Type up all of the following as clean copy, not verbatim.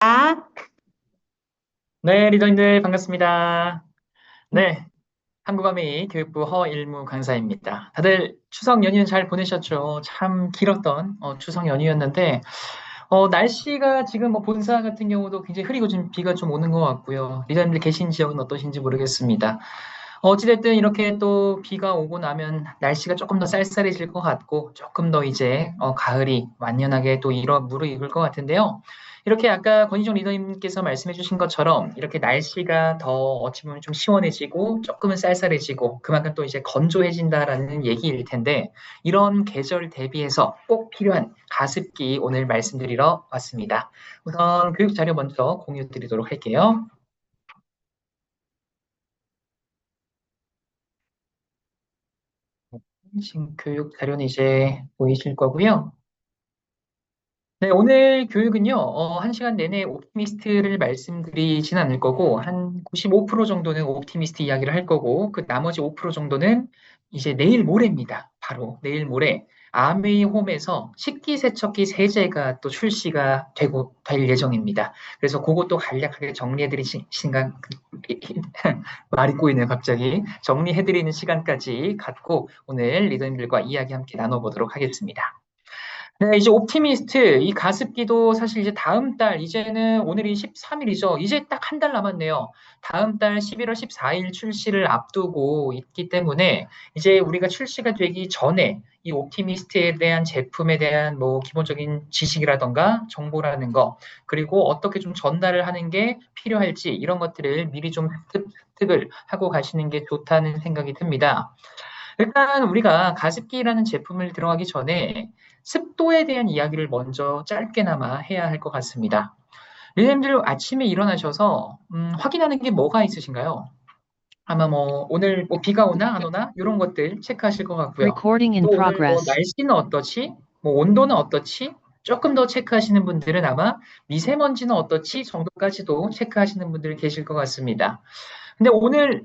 아, 네, 리더님들 반갑습니다. 네, 한국어미 교육부 허일무 강사입니다. 다들 추석 연휴는 잘 보내셨죠? 참 길었던 추석 연휴였는데 날씨가 지금 뭐 본사 같은 경우도 굉장히 흐리고 지금 비가 좀 오는 것 같고요. 리더님들 계신 지역은 어떠신지 모르겠습니다. 어찌됐든 이렇게 또 비가 오고 나면 날씨가 조금 더 쌀쌀해질 것 같고 조금 더 이제 가을이 완연하게 또 무르익을 것 같은데요. 이렇게 아까 권희정 리더님께서 말씀해 주신 것처럼 이렇게 날씨가 더 어찌 보면 좀 시원해지고 조금은 쌀쌀해지고 그만큼 또 이제 건조해진다라는 얘기일 텐데 이런 계절 대비해서 꼭 필요한 가습기 오늘 말씀드리러 왔습니다. 우선 교육 자료 먼저 공유 드리도록 할게요. 지금 교육 자료는 이제 보이실 거고요. 네, 오늘 교육은요, 1시간 내내 옵티미스트를 말씀드리진 않을 거고, 한 95% 정도는 옵티미스트 이야기를 할 거고, 그 나머지 5% 정도는 이제 내일 모레입니다. 바로 내일 모레 아메이 홈에서 식기세척기 세제가 또 출시가 될 예정입니다. 그래서 그것도 간략하게 정리해드릴 시간, 말이 꼬이네요, 갑자기. 정리해드리는 시간까지 갖고 오늘 리더님들과 이야기 함께 나눠보도록 하겠습니다. 네, 이제 옵티미스트, 이 가습기도 사실 이제 다음 달, 이제는 오늘이 13일이죠. 이제 딱 한 달 남았네요. 다음 달 11월 14일 출시를 앞두고 있기 때문에 이제 우리가 출시가 되기 전에 이 옵티미스트에 대한 제품에 대한 뭐 기본적인 지식이라던가 정보라는 거, 그리고 어떻게 좀 전달을 하는 게 필요할지 이런 것들을 미리 좀 습득을 하고 가시는 게 좋다는 생각이 듭니다. 일단 우리가 가습기라는 제품을 들어가기 전에 습도에 대한 이야기를 먼저 짧게나마 해야 할 것 같습니다. 리님들 아침에 일어나셔서 확인하는 게 뭐가 있으신가요? 아마 뭐 오늘 뭐 비가 오나 안 오나 이런 것들 체크하실 것 같고요. recording in 또 오늘 뭐 progress. 날씨는 어떠지? 뭐 온도는 어떠지? 조금 더 체크하시는 분들은 아마 미세먼지는 어떠지 정도까지도 체크하시는 분들 계실 것 같습니다. 근데 오늘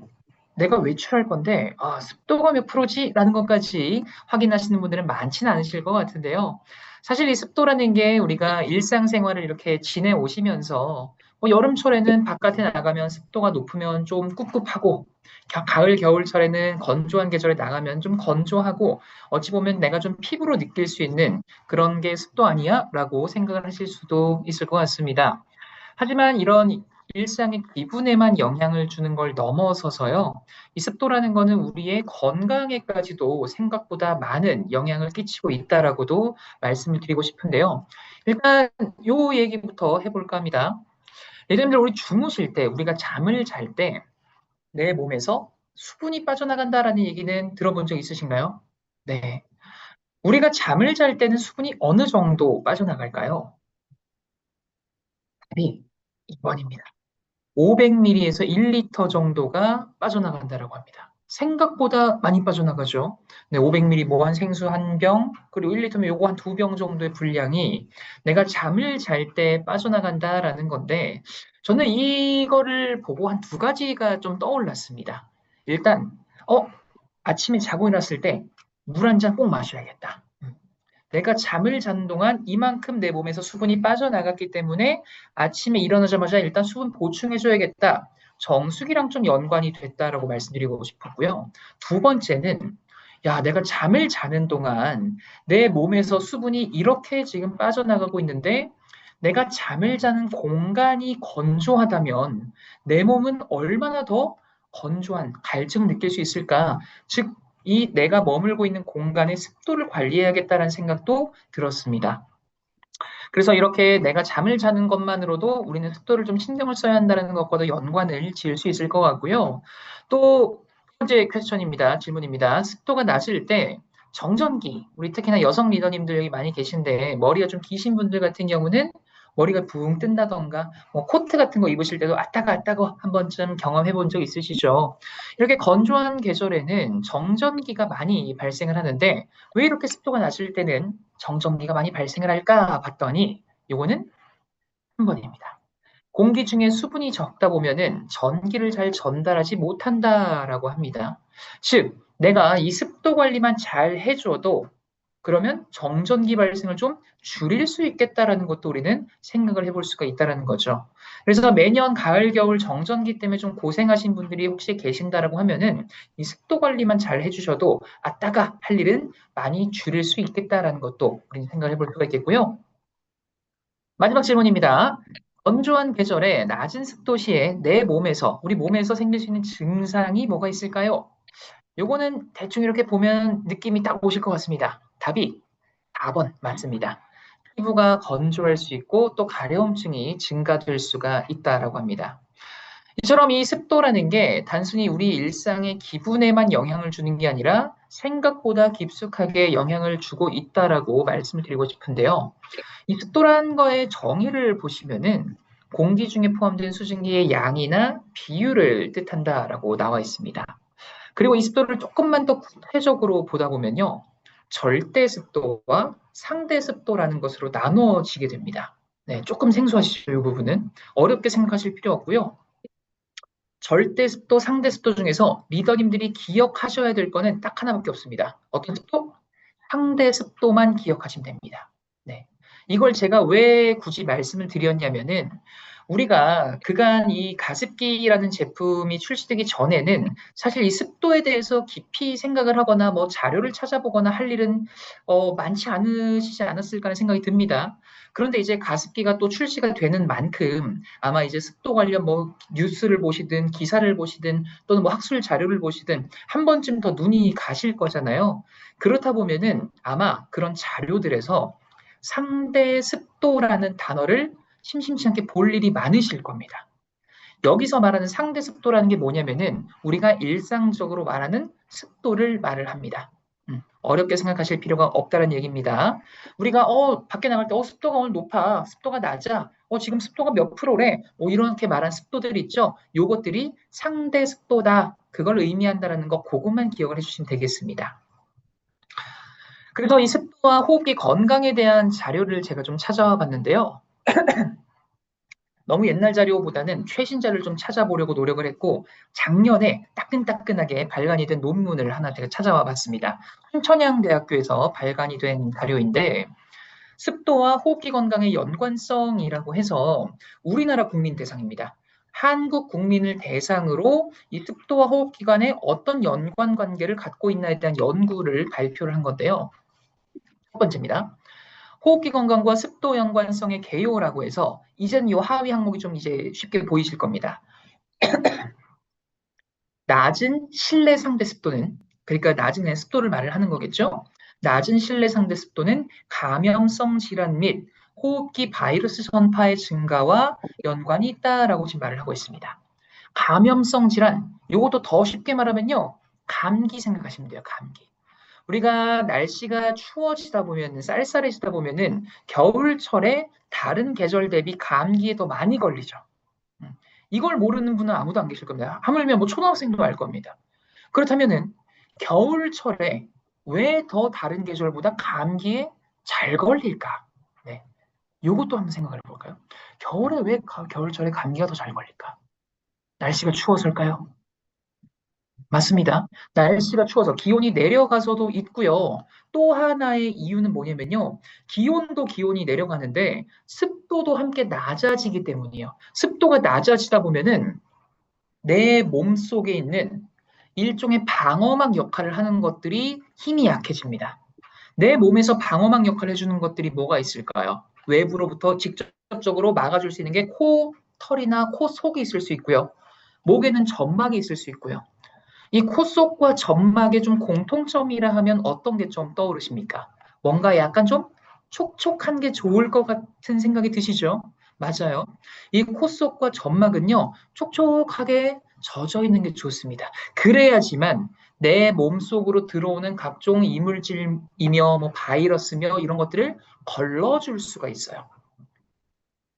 내가 외출할 건데, 습도가 몇 프로지? 라는 것까지 확인하시는 분들은 많지는 않으실 것 같은데요. 사실 이 습도라는 게 우리가 일상생활을 이렇게 지내오시면서, 뭐 여름철에는 바깥에 나가면 습도가 높으면 좀 꿉꿉하고, 가을, 겨울철에는 건조한 계절에 나가면 좀 건조하고, 어찌 보면 내가 좀 피부로 느낄 수 있는 그런 게 습도 아니야? 라고 생각을 하실 수도 있을 것 같습니다. 하지만 이런 일상의 기분에만 영향을 주는 걸 넘어서서요. 이 습도라는 거는 우리의 건강에까지도 생각보다 많은 영향을 끼치고 있다라고도 말씀을 드리고 싶은데요. 일단 요 얘기부터 해볼까 합니다. 예를 들어 우리 주무실 때, 우리가 잠을 잘 때 내 몸에서 수분이 빠져나간다라는 얘기는 들어본 적 있으신가요? 네. 우리가 잠을 잘 때는 수분이 어느 정도 빠져나갈까요? 답이 2번입니다. 500ml에서 1리터 정도가 빠져나간다라고 합니다. 생각보다 많이 빠져나가죠. 네, 500ml 뭐 한 생수 한 병, 그리고 1리터면 요거 한 두 병 정도의 분량이 내가 잠을 잘 때 빠져나간다라는 건데, 저는 이거를 보고 한 두 가지가 좀 떠올랐습니다. 일단, 아침에 자고 일어났을 때 물 한 잔 꼭 마셔야겠다. 내가 잠을 자는 동안 이만큼 내 몸에서 수분이 빠져나갔기 때문에 아침에 일어나자마자 일단 수분 보충해줘야겠다. 정수기랑 좀 연관이 됐다라고 말씀드리고 싶었고요. 두 번째는 야, 내가 잠을 자는 동안 내 몸에서 수분이 이렇게 지금 빠져나가고 있는데 내가 잠을 자는 공간이 건조하다면 내 몸은 얼마나 더 건조한 갈증을 느낄 수 있을까? 즉, 이 내가 머물고 있는 공간의 습도를 관리해야겠다는 생각도 들었습니다. 그래서 이렇게 내가 잠을 자는 것만으로도 우리는 습도를 좀 신경을 써야 한다는 것과도 연관을 지을 수 있을 것 같고요. 또, 두 번째 퀘스천입니다. 질문입니다. 습도가 낮을 때 정전기, 우리 특히나 여성 리더님들 여기 많이 계신데 머리가 좀 기신 분들 같은 경우는 머리가 붕 뜬다던가 뭐 코트 같은 거 입으실 때도 아따가 아따가 한 번쯤 경험해 본 적 있으시죠? 이렇게 건조한 계절에는 정전기가 많이 발생을 하는데 왜 이렇게 습도가 낮을 때는 정전기가 많이 발생을 할까 봤더니 요거는 3번입니다. 공기 중에 수분이 적다 보면은 전기를 잘 전달하지 못한다라고 합니다. 즉, 내가 이 습도 관리만 잘 해줘도 그러면 정전기 발생을 좀 줄일 수 있겠다라는 것도 우리는 생각을 해볼 수가 있다라는 거죠. 그래서 매년 가을, 겨울 정전기 때문에 좀 고생하신 분들이 혹시 계신다라고 하면은 이 습도 관리만 잘 해주셔도 아따가 할 일은 많이 줄일 수 있겠다라는 것도 우리는 생각을 해볼 수가 있겠고요. 마지막 질문입니다. 건조한 계절에 낮은 습도 시에 내 몸에서, 우리 몸에서 생길 수 있는 증상이 뭐가 있을까요? 요거는 대충 이렇게 보면 느낌이 딱 오실 것 같습니다. 답이 4번 맞습니다. 피부가 건조할 수 있고 또 가려움증이 증가될 수가 있다라고 합니다. 이처럼 이 습도라는 게 단순히 우리 일상의 기분에만 영향을 주는 게 아니라 생각보다 깊숙하게 영향을 주고 있다라고 말씀을 드리고 싶은데요. 이 습도라는 거의 정의를 보시면은 공기 중에 포함된 수증기의 양이나 비율을 뜻한다라고 나와 있습니다. 그리고 이 습도를 조금만 더 구체적으로 보다 보면요. 절대 습도와 상대 습도라는 것으로 나누어지게 됩니다. 네, 조금 생소하시죠, 이 부분은. 어렵게 생각하실 필요 없고요. 절대 습도, 상대 습도 중에서 리더님들이 기억하셔야 될 거는 딱 하나밖에 없습니다. 어떤 습도? 상대 습도만 기억하시면 됩니다. 네. 이걸 제가 왜 굳이 말씀을 드렸냐면은 우리가 그간 이 가습기라는 제품이 출시되기 전에는 사실 이 습도에 대해서 깊이 생각을 하거나 뭐 자료를 찾아보거나 할 일은 많지 않으시지 않았을까 하는 생각이 듭니다. 그런데 이제 가습기가 또 출시가 되는 만큼 아마 이제 습도 관련 뭐 뉴스를 보시든 기사를 보시든 또는 뭐 학술 자료를 보시든 한 번쯤 더 눈이 가실 거잖아요. 그렇다 보면은 아마 그런 자료들에서 상대 습도라는 단어를 심심치 않게 볼 일이 많으실 겁니다. 여기서 말하는 상대 습도라는 게 뭐냐면은 우리가 일상적으로 말하는 습도를 말을 합니다. 어렵게 생각하실 필요가 없다는 얘기입니다. 우리가 밖에 나갈 때 습도가 오늘 높아, 습도가 낮아, 지금 습도가 몇 프로래, 이렇게 말한 습도들 있죠. 요것들이 상대 습도다. 그걸 의미한다라는 거 그것만 기억을 해주시면 되겠습니다. 그래서 이 습도와 호흡기 건강에 대한 자료를 제가 좀 찾아와 봤는데요. 너무 옛날 자료보다는 최신 자료를 좀 찾아보려고 노력을 했고 작년에 따끈따끈하게 발간이 된 논문을 하나 제가 찾아와 봤습니다. 홍천양대학교에서 발간이 된 자료인데 습도와 호흡기 건강의 연관성이라고 해서 우리나라 국민 대상입니다. 한국 국민을 대상으로 이 습도와 호흡기 간에 어떤 연관 관계를 갖고 있나에 대한 연구를 발표를 한 건데요. 첫 번째입니다. 호흡기 건강과 습도 연관성의 개요라고 해서 이제는 이 하위 항목이 좀 이제 쉽게 보이실 겁니다. 낮은 실내 상대 습도는 그러니까 낮은 습도를 말을 하는 거겠죠. 낮은 실내 상대 습도는 감염성 질환 및 호흡기 바이러스 전파의 증가와 연관이 있다라고 지금 말을 하고 있습니다. 감염성 질환, 이것도 더 쉽게 말하면요. 감기 생각하시면 돼요. 감기. 우리가 날씨가 추워지다 보면, 쌀쌀해지다 보면은 겨울철에 다른 계절 대비 감기에 더 많이 걸리죠. 음. 이걸 모르는 분은 아무도 안 계실 겁니다. 하물며 뭐 초등학생도 알 겁니다. 그렇다면은 겨울철에 왜 더 다른 계절보다 감기에 잘 걸릴까? 네. 이것도 한번 생각을 해볼까요? 겨울에 왜 겨울철에 감기가 더 잘 걸릴까? 날씨가 추워서일까요? 맞습니다. 날씨가 추워서 기온이 내려가서도 있고요. 또 하나의 이유는 뭐냐면요. 기온이 내려가는데 습도도 함께 낮아지기 때문이에요. 습도가 낮아지다 보면은 내 몸속에 있는 일종의 방어막 역할을 하는 것들이 힘이 약해집니다. 내 몸에서 방어막 역할을 해주는 것들이 뭐가 있을까요? 외부로부터 직접적으로 막아줄 수 있는 게 코, 털이나 코 속이 있을 수 있고요. 목에는 점막이 있을 수 있고요. 이 코 속과 점막의 좀 공통점이라 하면 어떤 게 좀 떠오르십니까? 뭔가 약간 좀 촉촉한 게 좋을 것 같은 생각이 드시죠? 맞아요. 이 코 속과 점막은요, 촉촉하게 젖어 있는 게 좋습니다. 그래야지만 내 몸속으로 들어오는 각종 이물질이며 뭐 바이러스며 이런 것들을 걸러줄 수가 있어요.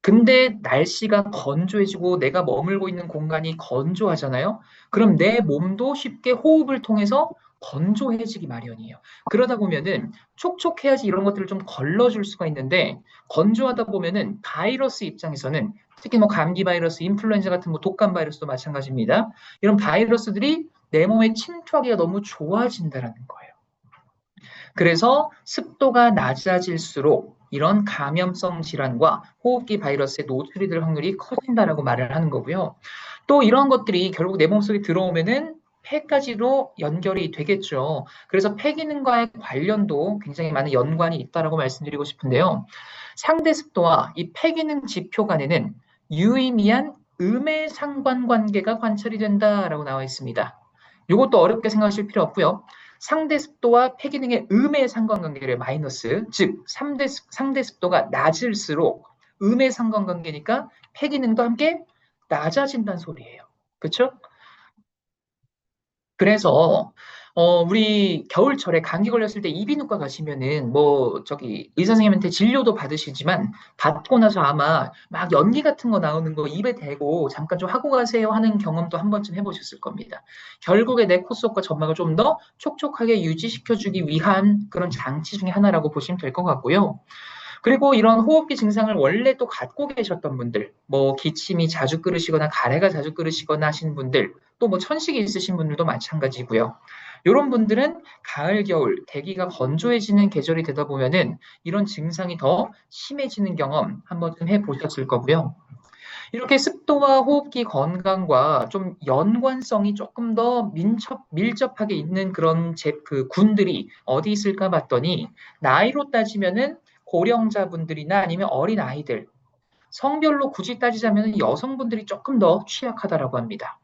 근데 날씨가 건조해지고 내가 머물고 있는 공간이 건조하잖아요. 그럼 내 몸도 쉽게 호흡을 통해서 건조해지기 마련이에요. 그러다 보면은 촉촉해야지 이런 것들을 좀 걸러줄 수가 있는데 건조하다 보면은 바이러스 입장에서는 특히 뭐 감기 바이러스, 인플루엔자 같은 뭐 독감 바이러스도 마찬가지입니다. 이런 바이러스들이 내 몸에 침투하기가 너무 좋아진다라는 거예요. 그래서 습도가 낮아질수록 이런 감염성 질환과 호흡기 바이러스에 노출이 될 확률이 커진다라고 말을 하는 거고요. 또 이런 것들이 결국 내 몸속에 들어오면은 폐까지로 연결이 되겠죠. 그래서 폐 기능과의 관련도 굉장히 많은 연관이 있다라고 말씀드리고 싶은데요. 상대 습도와 이 폐 기능 지표 간에는 유의미한 음의 상관관계가 관찰이 된다라고 나와 있습니다. 이것도 어렵게 생각하실 필요 없고요. 상대 습도와 폐 기능의 음의 상관관계를 마이너스, 즉 상대 습도가 낮을수록 음의 상관관계니까 폐 기능도 함께 낮아진다는 소리예요. 그렇죠? 그래서 우리 겨울철에 감기 걸렸을 때 이비인후과 가시면은 뭐 저기 의사 선생님한테 진료도 받으시지만 받고 나서 아마 막 연기 같은 거 나오는 거 입에 대고 잠깐 좀 하고 가세요 하는 경험도 한 번쯤 해보셨을 겁니다. 결국에 내 코 속과 점막을 좀 더 촉촉하게 유지시켜주기 위한 그런 장치 중에 하나라고 보시면 될 것 같고요. 그리고 이런 호흡기 증상을 원래 또 갖고 계셨던 분들, 뭐 기침이 자주 끓으시거나 가래가 자주 끓으시거나 하신 분들, 또 뭐 천식이 있으신 분들도 마찬가지고요. 이런 분들은 가을, 겨울, 대기가 건조해지는 계절이 되다 보면은 이런 증상이 더 심해지는 경험 한 번쯤 해보셨을 거고요. 이렇게 습도와 호흡기 건강과 좀 연관성이 조금 더 밀접하게 있는 그런 그 군들이 어디 있을까 봤더니 나이로 따지면은 고령자분들이나 아니면 어린 아이들, 성별로 굳이 따지자면 여성분들이 조금 더 취약하다라고 합니다.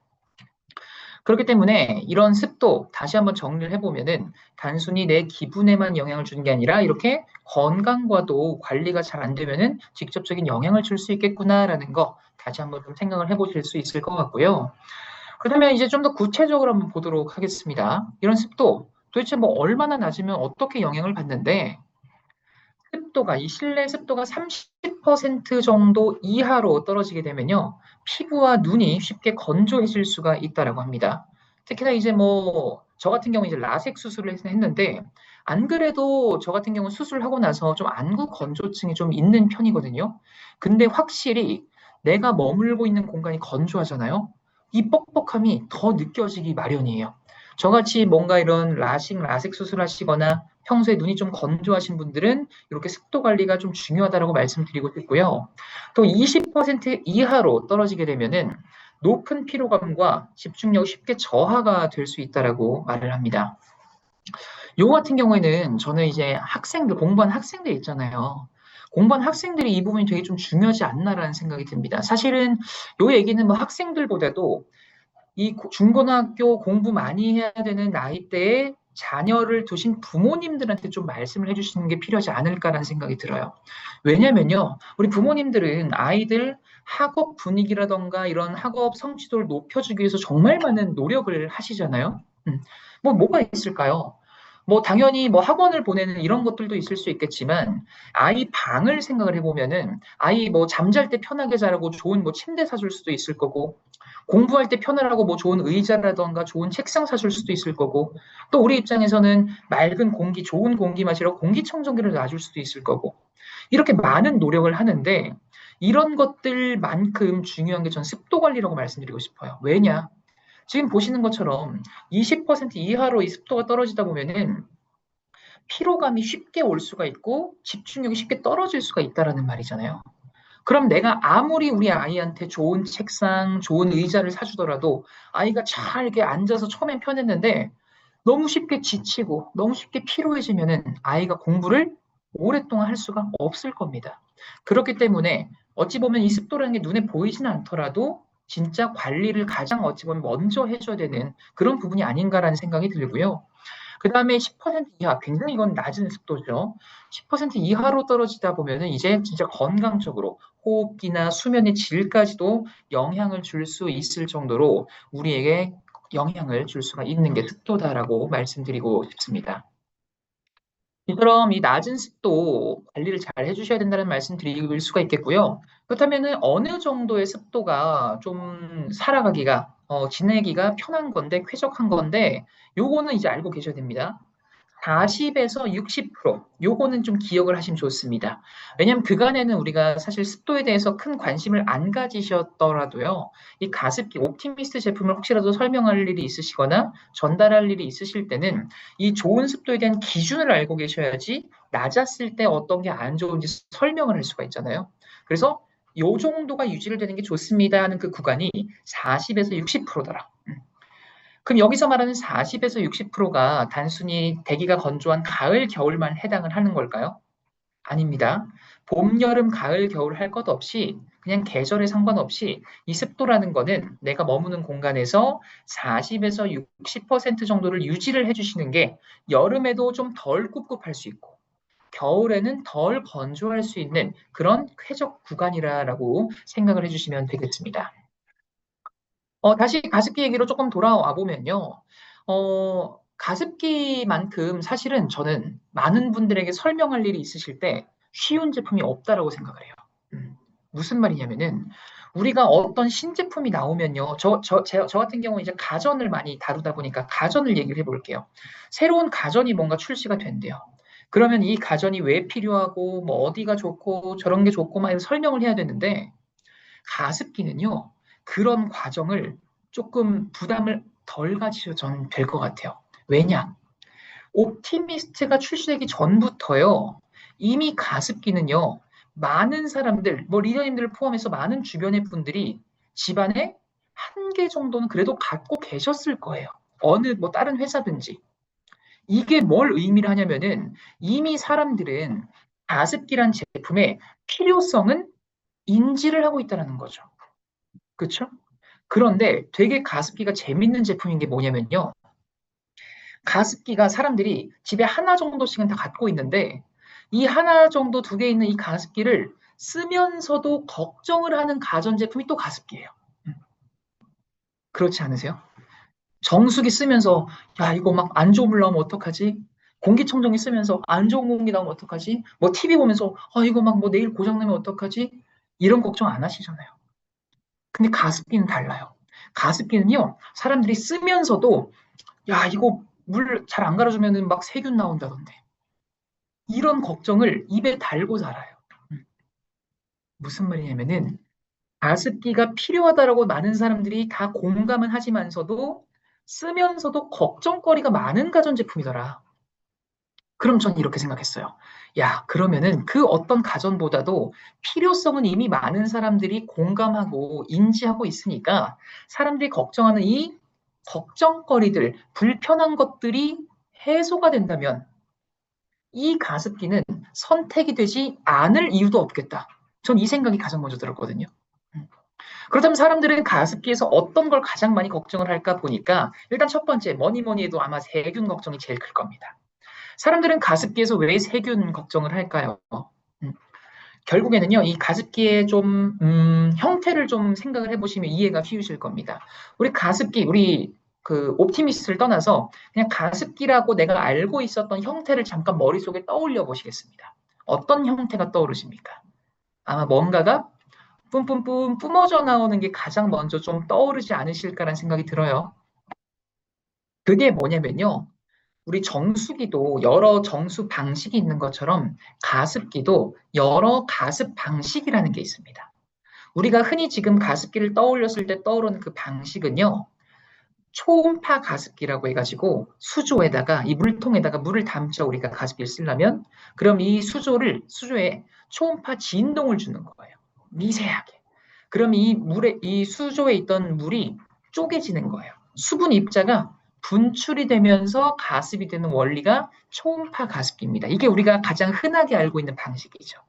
그렇기 때문에 이런 습도 다시 한번 정리를 해보면은 단순히 내 기분에만 영향을 주는 게 아니라 이렇게 건강과도 관리가 잘 안 되면은 직접적인 영향을 줄 수 있겠구나라는 거 다시 한번 좀 생각을 해보실 수 있을 것 같고요. 그러면 이제 좀 더 구체적으로 한번 보도록 하겠습니다. 이런 습도 도대체 뭐 얼마나 낮으면 어떻게 영향을 받는데 습도가 이 실내 습도가 30% 정도 이하로 떨어지게 되면요. 피부와 눈이 쉽게 건조해질 수가 있다라고 합니다. 특히나 이제 뭐 저 같은 경우 이제 라섹 수술을 했는데 안 그래도 저 같은 경우 수술하고 나서 좀 안구 건조증이 좀 있는 편이거든요. 근데 확실히 내가 머물고 있는 공간이 건조하잖아요. 이 뻑뻑함이 더 느껴지기 마련이에요. 저같이 뭔가 이런 라섹 수술하시거나 평소에 눈이 좀 건조하신 분들은 이렇게 습도 관리가 좀 중요하다고 말씀드리고 싶고요. 또 20% 이하로 떨어지게 되면은 높은 피로감과 집중력이 쉽게 저하가 될 수 있다라고 말을 합니다. 요 같은 경우에는 저는 이제 학생들, 공부하는 학생들 있잖아요. 공부하는 학생들이 이 부분이 되게 좀 중요하지 않나라는 생각이 듭니다. 사실은 요 얘기는 뭐 학생들보다도 이 중고등학교 공부 많이 해야 되는 나이대에 자녀를 두신 부모님들한테 좀 말씀을 해주시는 게 필요하지 않을까라는 생각이 들어요. 왜냐면요, 우리 부모님들은 아이들 학업 분위기라던가 이런 학업 성취도를 높여주기 위해서 정말 많은 노력을 하시잖아요. 뭐가 있을까요? 뭐 당연히 뭐 학원을 보내는 이런 것들도 있을 수 있겠지만 아이 방을 생각을 해보면은 아이 뭐 잠잘 때 편하게 자라고 좋은 뭐 침대 사줄 수도 있을 거고 공부할 때 편하라고 뭐 좋은 의자라던가 좋은 책상 사줄 수도 있을 거고 또 우리 입장에서는 맑은 공기, 좋은 공기 마시러 공기청정기를 놔줄 수도 있을 거고 이렇게 많은 노력을 하는데 이런 것들만큼 중요한 게 전 습도 관리라고 말씀드리고 싶어요. 왜냐? 지금 보시는 것처럼 20% 이하로 이 습도가 떨어지다 보면은 피로감이 쉽게 올 수가 있고 집중력이 쉽게 떨어질 수가 있다라는 말이잖아요. 그럼 내가 아무리 우리 아이한테 좋은 책상, 좋은 의자를 사주더라도 아이가 잘 이렇게 앉아서 처음엔 편했는데 너무 쉽게 지치고 너무 쉽게 피로해지면은 아이가 공부를 오랫동안 할 수가 없을 겁니다. 그렇기 때문에 어찌 보면 이 습도라는 게 눈에 보이지는 않더라도 진짜 관리를 가장 어찌 보면 먼저 해줘야 되는 그런 부분이 아닌가라는 생각이 들고요. 그 다음에 10% 이하, 굉장히 이건 낮은 습도죠. 10% 이하로 떨어지다 보면은 이제 진짜 건강적으로 호흡기나 수면의 질까지도 영향을 줄 수 있을 정도로 우리에게 영향을 줄 수가 있는 게 습도다라고 말씀드리고 싶습니다. 이처럼 이 낮은 습도 관리를 잘 해주셔야 된다는 말씀 드릴 수가 있겠고요. 그렇다면은 어느 정도의 습도가 좀 살아가기가, 지내기가 편한 건데, 쾌적한 건데, 요거는 이제 알고 계셔야 됩니다. 40에서 60%, 요거는 좀 기억을 하시면 좋습니다. 왜냐하면 그간에는 우리가 사실 습도에 대해서 큰 관심을 안 가지셨더라도요, 이 가습기 옵티미스트 제품을 혹시라도 설명할 일이 있으시거나 전달할 일이 있으실 때는 이 좋은 습도에 대한 기준을 알고 계셔야지 낮았을 때 어떤 게 안 좋은지 설명을 할 수가 있잖아요. 그래서 요 정도가 유지를 되는 게 좋습니다 하는 그 구간이 40에서 60%더라. 그럼 여기서 말하는 40에서 60%가 단순히 대기가 건조한 가을, 겨울만 해당을 하는 걸까요? 아닙니다. 봄, 여름, 가을, 겨울 할 것 없이 그냥 계절에 상관없이 이 습도라는 거는 내가 머무는 공간에서 40에서 60% 정도를 유지를 해주시는 게 여름에도 좀 덜 꿉꿉할 수 있고 겨울에는 덜 건조할 수 있는 그런 쾌적 구간이라고 생각을 해주시면 되겠습니다. 다시 가습기 얘기로 조금 돌아와 보면요. 가습기만큼 사실은 저는 많은 분들에게 설명할 일이 있으실 때 쉬운 제품이 없다라고 생각을 해요. 무슨 말이냐면은 우리가 어떤 신제품이 나오면요. 저 같은 경우는 이제 가전을 많이 다루다 보니까 가전을 얘기를 해볼게요. 새로운 가전이 뭔가 출시가 된대요. 그러면 이 가전이 왜 필요하고 뭐 어디가 좋고 저런 게 좋고 막 이런 설명을 해야 되는데 가습기는요, 그런 과정을 조금 부담을 덜 가지셔도 저는 될 것 같아요. 왜냐? 옵티미스트가 출시되기 전부터요, 이미 가습기는요, 많은 사람들, 뭐 리더님들을 포함해서 많은 주변의 분들이 집안에 한 개 정도는 그래도 갖고 계셨을 거예요. 어느 뭐 다른 회사든지. 이게 뭘 의미를 하냐면은 이미 사람들은 가습기란 제품의 필요성은 인지를 하고 있다는 거죠. 그렇죠? 그런데 되게 가습기가 재밌는 제품인 게 뭐냐면요. 가습기가 사람들이 집에 하나 정도씩은 다 갖고 있는데 이 하나 정도 두 개 있는 이 가습기를 쓰면서도 걱정을 하는 가전제품이 또 가습기예요. 음, 그렇지 않으세요? 정수기 쓰면서 야 이거 막 안 좋은 물 나오면 어떡하지? 공기청정기 쓰면서 안 좋은 공기 나오면 어떡하지? 뭐 TV 보면서 이거 막 뭐 내일 고장 나면 어떡하지? 이런 걱정 안 하시잖아요. 근데 가습기는 달라요. 가습기는요, 사람들이 쓰면서도, 야, 이거 물 잘 안 갈아주면은 막 세균 나온다던데. 이런 걱정을 입에 달고 살아요. 음, 무슨 말이냐면은, 가습기가 필요하다라고 많은 사람들이 다 공감은 하지만서도, 쓰면서도 걱정거리가 많은 가전제품이더라. 그럼 전 이렇게 생각했어요. 야, 그러면은 그 어떤 가전보다도 필요성은 이미 많은 사람들이 공감하고 인지하고 있으니까 사람들이 걱정하는 이 걱정거리들, 불편한 것들이 해소가 된다면 이 가습기는 선택이 되지 않을 이유도 없겠다. 전 이 생각이 가장 먼저 들었거든요. 음. 그렇다면 사람들은 가습기에서 어떤 걸 가장 많이 걱정을 할까 보니까 일단 첫 번째, 뭐니 뭐니 해도 아마 세균 걱정이 제일 클 겁니다. 사람들은 가습기에서 왜 세균 걱정을 할까요? 음, 결국에는요, 이 가습기의 좀, 형태를 좀 생각을 해보시면 이해가 쉬우실 겁니다. 우리 가습기, 우리 그 옵티미스트를 떠나서 그냥 가습기라고 내가 알고 있었던 형태를 잠깐 머릿속에 떠올려 보시겠습니다. 어떤 형태가 떠오르십니까? 아마 뭔가가 뿜뿜뿜 뿜어져 나오는 게 가장 먼저 좀 떠오르지 않으실까라는 생각이 들어요. 그게 뭐냐면요. 우리 정수기도 여러 정수 방식이 있는 것처럼 가습기도 여러 가습 방식이라는 게 있습니다. 우리가 흔히 지금 가습기를 떠올렸을 때 떠오르는 그 방식은요, 초음파 가습기라고 해가지고 수조에다가 이 물통에다가 물을 담죠. 우리가 가습기를 쓰려면 그럼 이 수조에 초음파 진동을 주는 거예요. 미세하게. 그럼 이 수조에 있던 물이 쪼개지는 거예요. 수분 입자가 분출이 되면서 가습이 되는 원리가 초음파 가습기입니다. 이게 우리가 가장 흔하게 알고 있는 방식이죠.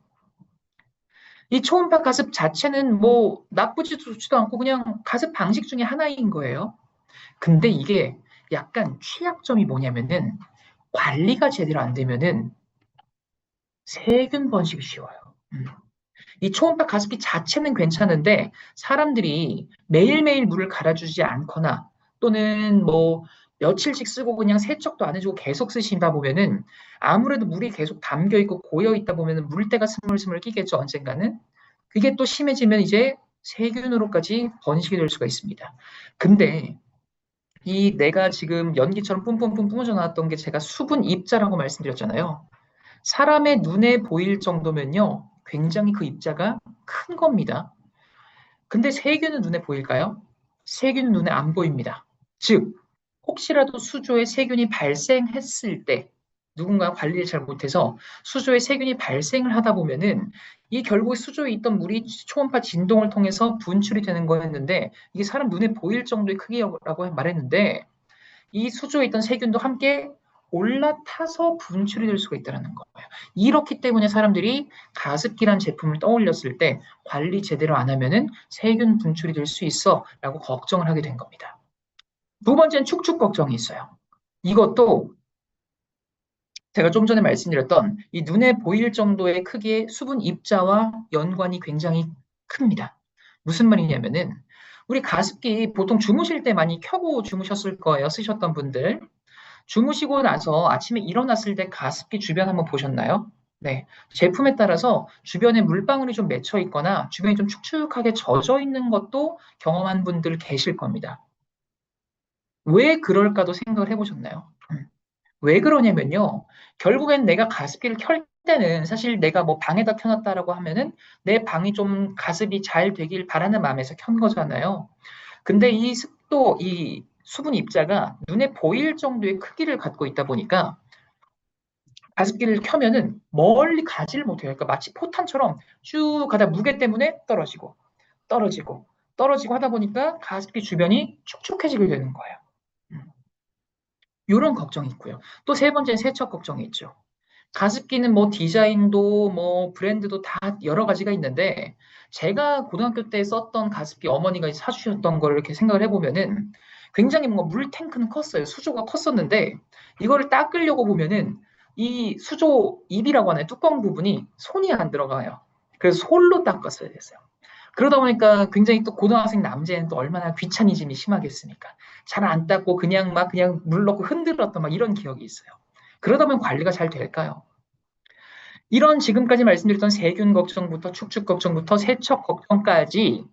이 초음파 가습 자체는 뭐 나쁘지도 좋지도 않고 그냥 가습 방식 중에 하나인 거예요. 근데 이게 약간 취약점이 뭐냐면은 관리가 제대로 안 되면은 세균 번식이 쉬워요. 이 초음파 가습기 자체는 괜찮은데 사람들이 매일매일 물을 갈아주지 않거나 또는 뭐 며칠씩 쓰고 그냥 세척도 안 해주고 계속 쓰신다 보면은 아무래도 물이 계속 담겨 있고 고여 있다 보면은 물때가 스물스물 끼겠죠, 언젠가는. 그게 또 심해지면 이제 세균으로까지 번식이 될 수가 있습니다. 근데 이 내가 지금 연기처럼 뿜뿜뿜 뿜어져 나왔던 게 제가 수분 입자라고 말씀드렸잖아요. 사람의 눈에 보일 정도면요. 굉장히 그 입자가 큰 겁니다. 근데 세균은 눈에 보일까요? 세균은 눈에 안 보입니다. 즉, 혹시라도 수조에 세균이 발생했을 때 누군가 관리를 잘 못해서 수조에 세균이 발생을 하다 보면은 이 결국에 수조에 있던 물이 초음파 진동을 통해서 분출이 되는 거였는데 이게 사람 눈에 보일 정도의 크기라고 말했는데 이 수조에 있던 세균도 함께 올라타서 분출이 될 수가 있다는 거예요. 이렇기 때문에 사람들이 가습기란 제품을 떠올렸을 때 관리 제대로 안 하면은 세균 분출이 될 수 있어라고 걱정을 하게 된 겁니다. 두 번째는 축축 걱정이 있어요. 이것도 제가 좀 전에 말씀드렸던 이 눈에 보일 정도의 크기의 수분 입자와 연관이 굉장히 큽니다. 무슨 말이냐면은 우리 가습기 보통 주무실 때 많이 켜고 주무셨을 거예요. 쓰셨던 분들. 주무시고 나서 아침에 일어났을 때 가습기 주변 한번 보셨나요? 네. 제품에 따라서 주변에 물방울이 좀 맺혀 있거나 주변이 좀 축축하게 젖어 있는 것도 경험한 분들 계실 겁니다. 왜 그럴까도 생각을 해보셨나요? 왜 그러냐면요. 결국엔 내가 가습기를 켤 때는 사실 내가 뭐 방에다 켜놨다라고 하면은 내 방이 좀 가습이 잘 되길 바라는 마음에서 켠 거잖아요. 근데 이 습도, 이 수분 입자가 눈에 보일 정도의 크기를 갖고 있다 보니까 가습기를 켜면은 멀리 가지를 못해요. 그러니까 마치 포탄처럼 쭉 가다 무게 때문에 떨어지고, 떨어지고, 떨어지고 하다 보니까 가습기 주변이 축축해지게 되는 거예요. 이런 걱정이 있고요. 또 세 번째는 세척 걱정이 있죠. 가습기는 뭐 디자인도 뭐 브랜드도 다 여러 가지가 있는데 제가 고등학교 때 썼던 가습기 어머니가 사주셨던 걸 이렇게 생각을 해보면은 굉장히 뭔가 물 탱크는 컸어요. 수조가 컸었는데 이거를 닦으려고 보면은 이 수조 입이라고 하나요? 뚜껑 부분이 손이 안 들어가요. 그래서 솔로 닦았어야 됐어요. 그러다 보니까 굉장히 또 고등학생 남자애는 또 얼마나 귀차니즘이 심하겠습니까? 잘 안 닦고 그냥 막 그냥 물 넣고 흔들었던 막 이런 기억이 있어요. 그러다 보면 관리가 잘 될까요? 이런 지금까지 말씀드렸던 세균 걱정부터 축축 걱정부터 세척 걱정까지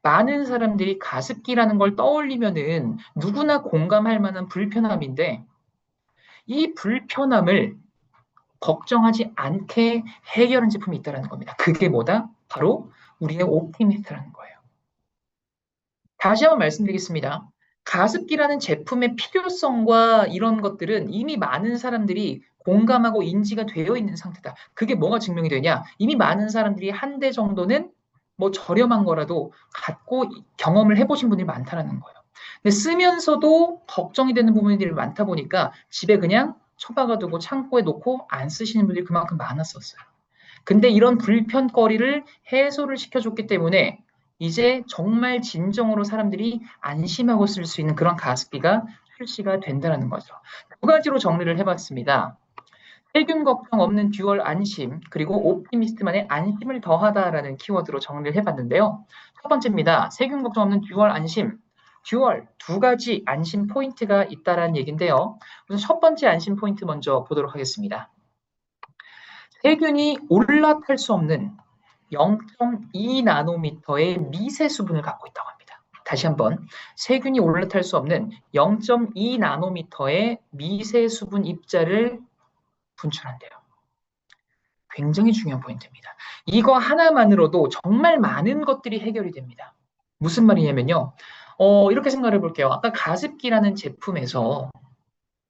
많은 사람들이 가습기라는 걸 떠올리면은 누구나 공감할 만한 불편함인데 이 불편함을 걱정하지 않게 해결한 제품이 있다는 겁니다. 그게 뭐다? 바로 우리의 옵티미스트라는 거예요. 다시 한번 말씀드리겠습니다. 가습기라는 제품의 필요성과 이런 것들은 이미 많은 사람들이 공감하고 인지가 되어 있는 상태다. 그게 뭐가 증명이 되냐? 이미 많은 사람들이 한 대 정도는 뭐 저렴한 거라도 갖고 경험을 해보신 분들이 많다는 거예요. 근데 쓰면서도 걱정이 되는 부분들이 많다 보니까 집에 그냥 처박아 두고 창고에 놓고 안 쓰시는 분들이 그만큼 많았었어요. 근데 이런 불편거리를 해소를 시켜줬기 때문에 이제 정말 진정으로 사람들이 안심하고 쓸 수 있는 그런 가습기가 출시가 된다는 거죠. 두 가지로 정리를 해봤습니다. 세균 걱정 없는 듀얼 안심, 그리고 옵티미스트만의 안심을 더하다라는 키워드로 정리를 해봤는데요. 첫 번째입니다. 세균 걱정 없는 듀얼 안심. 듀얼 두 가지 안심 포인트가 있다라는 얘기인데요. 우선 첫 번째 안심 포인트 먼저 보도록 하겠습니다. 세균이 올라탈 수 없는 0.2 나노미터의 미세 수분을 갖고 있다고 합니다. 다시 한번 세균이 올라탈 수 없는 0.2 나노미터의 미세 수분 입자를 분출한대요. 굉장히 중요한 포인트입니다. 이거 하나만으로도 정말 많은 것들이 해결이 됩니다. 무슨 말이냐면요. 이렇게 생각해 볼게요. 아까 가습기라는 제품에서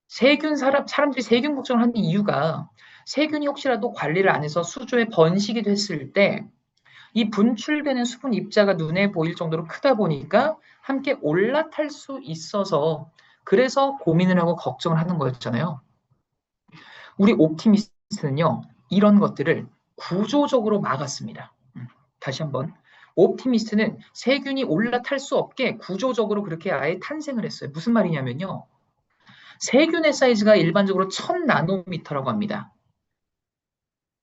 사람들이 세균 걱정을 하는 이유가 세균이 혹시라도 관리를 안 해서 수조에 번식이 됐을 때 이 분출되는 수분 입자가 눈에 보일 정도로 크다 보니까 함께 올라탈 수 있어서 그래서 고민을 하고 걱정을 하는 거였잖아요. 우리 옵티미스트는요, 이런 것들을 구조적으로 막았습니다. 다시 한번. 옵티미스트는 세균이 올라탈 수 없게 구조적으로 그렇게 아예 탄생을 했어요. 무슨 말이냐면요. 세균의 사이즈가 일반적으로 1000나노미터라고 합니다.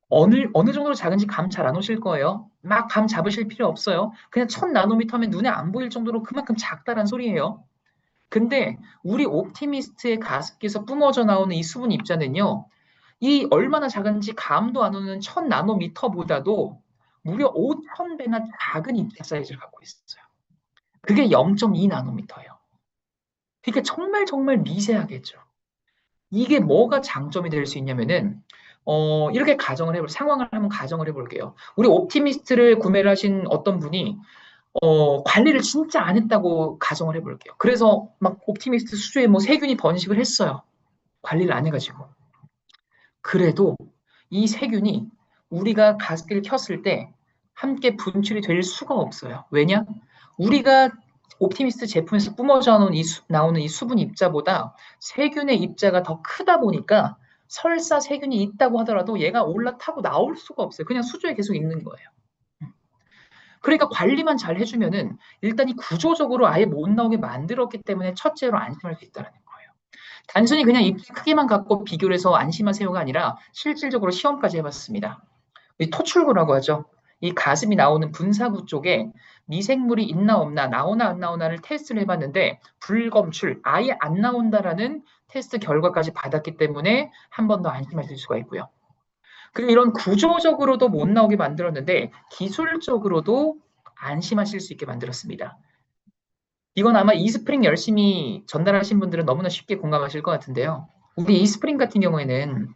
어느 정도로 작은지 감 잘 안 오실 거예요. 막 감 잡으실 필요 없어요. 그냥 1000나노미터면 눈에 안 보일 정도로 그만큼 작다란 소리예요. 근데 우리 옵티미스트의 가습기에서 뿜어져 나오는 이 수분 입자는요. 이 얼마나 작은지 감도 안 오는 1000나노미터보다도 무려 5000배나 작은 입자 사이즈를 갖고 있어요. 그게 0.2 나노미터예요. 그러니까 정말 정말 미세하겠죠. 이게 뭐가 장점이 될 수 있냐면은, 이렇게 상황을 한번 가정을 해볼게요. 우리 옵티미스트를 구매를 하신 어떤 분이, 관리를 진짜 안 했다고 가정을 해볼게요. 그래서 막 옵티미스트 수조에 뭐 세균이 번식을 했어요. 관리를 안 해가지고. 그래도 이 세균이 우리가 가습기를 켰을 때 함께 분출이 될 수가 없어요. 왜냐? 우리가 옵티미스트 제품에서 뿜어져 나오는 이 수분 입자보다 세균의 입자가 더 크다 보니까 설사 세균이 있다고 하더라도 얘가 올라타고 나올 수가 없어요. 그냥 수조에 계속 있는 거예요. 그러니까 관리만 잘 해주면은 일단 이 구조적으로 아예 못 나오게 만들었기 때문에 첫째로 안심할 수 있다는 거예요. 단순히 그냥 입자 크기만 갖고 비교를 해서 안심하세요가 아니라 실질적으로 시험까지 해봤습니다. 이 토출구라고 하죠. 이 가슴이 나오는 분사구 쪽에 미생물이 있나 없나 나오나 안 나오나를 테스트를 해봤는데 불검출 아예 안 나온다라는 테스트 결과까지 받았기 때문에 한 번 더 안심하실 수가 있고요. 그리고 이런 구조적으로도 못 나오게 만들었는데 기술적으로도 안심하실 수 있게 만들었습니다. 이건 아마 이스프링 열심히 전달하신 분들은 너무나 쉽게 공감하실 것 같은데요. 우리 이스프링 같은 경우에는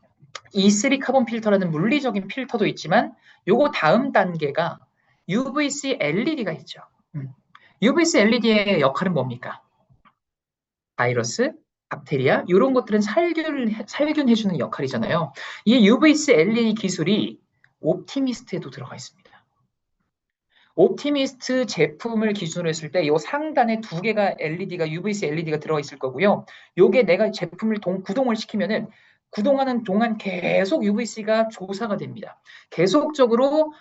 E3 카본 필터라는 물리적인 필터도 있지만 요거 다음 단계가 UVC LED가 있죠. UVC LED의 역할은 뭡니까? 바이러스, 박테리아 이런 것들은 살균해주는 역할이잖아요. 이 UVC LED 기술이 옵티미스트에도 들어가 있습니다. 옵티미스트 제품을 기준으로 했을 때 이 상단에 두 개가 LED가 UVC LED가 들어가 있을 거고요. 요게 내가 제품을 구동을 시키면은 구동하는 동안 계속 UVC가 조사가 됩니다. 계속적으로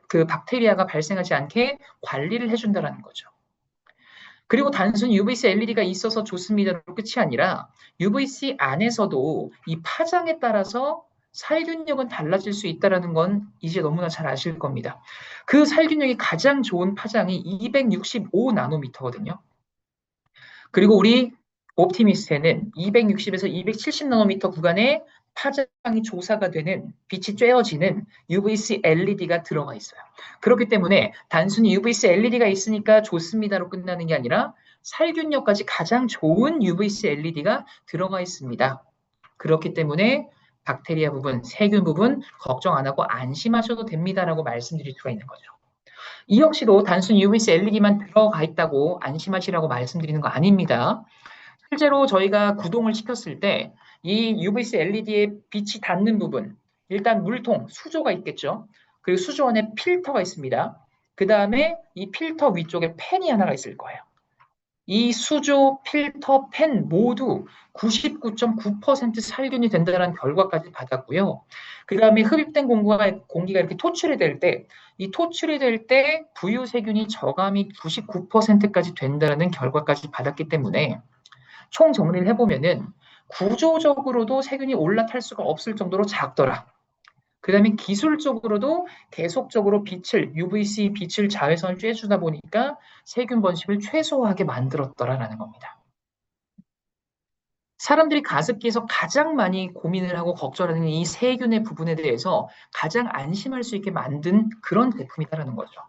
그 박테리아가 발생하지 않게 관리를 해준다는 거죠. 그리고 단순히 UVC LED가 있어서 좋습니다로 끝이 아니라 UVC 안에서도 이 파장에 따라서 살균력은 달라질 수 있다는 건 이제 너무나 잘 아실 겁니다. 그 살균력이 가장 좋은 파장이 265 나노미터거든요. 그리고 우리 옵티미스트에는 260에서 270 나노미터 구간에 파장이 조사가 되는 빛이 쬐어지는 UVC LED가 들어가 있어요. 그렇기 때문에 단순히 UVC LED가 있으니까 좋습니다로 끝나는 게 아니라 살균력까지 가장 좋은 UVC LED가 들어가 있습니다. 그렇기 때문에 박테리아 부분, 세균 부분 걱정 안 하고 안심하셔도 됩니다라고 말씀드릴 수가 있는 거죠. 이 역시도 단순히 UVC LED만 들어가 있다고 안심하시라고 말씀드리는 거 아닙니다. 실제로 저희가 구동을 시켰을 때 이 UVC LED의 빛이 닿는 부분, 일단 물통, 수조가 있겠죠. 그리고 수조 안에 필터가 있습니다. 그 다음에 이 필터 위쪽에 팬이 하나가 있을 거예요. 이 수조, 필터, 팬 모두 99.9% 살균이 된다는 결과까지 받았고요. 그 다음에 흡입된 공기가 이렇게 토출이 될 때, 이 토출이 될 때 부유세균이 저감이 99%까지 된다는 결과까지 받았기 때문에 총 정리를 해보면은 구조적으로도 세균이 올라탈 수가 없을 정도로 작더라. 그 다음에 기술적으로도 계속적으로 UVC 빛을 자외선을 쬐주다 보니까 세균 번식을 최소화하게 만들었더라라는 겁니다. 사람들이 가습기에서 가장 많이 고민을 하고 걱정하는 이 세균의 부분에 대해서 가장 안심할 수 있게 만든 그런 제품이다라는 거죠.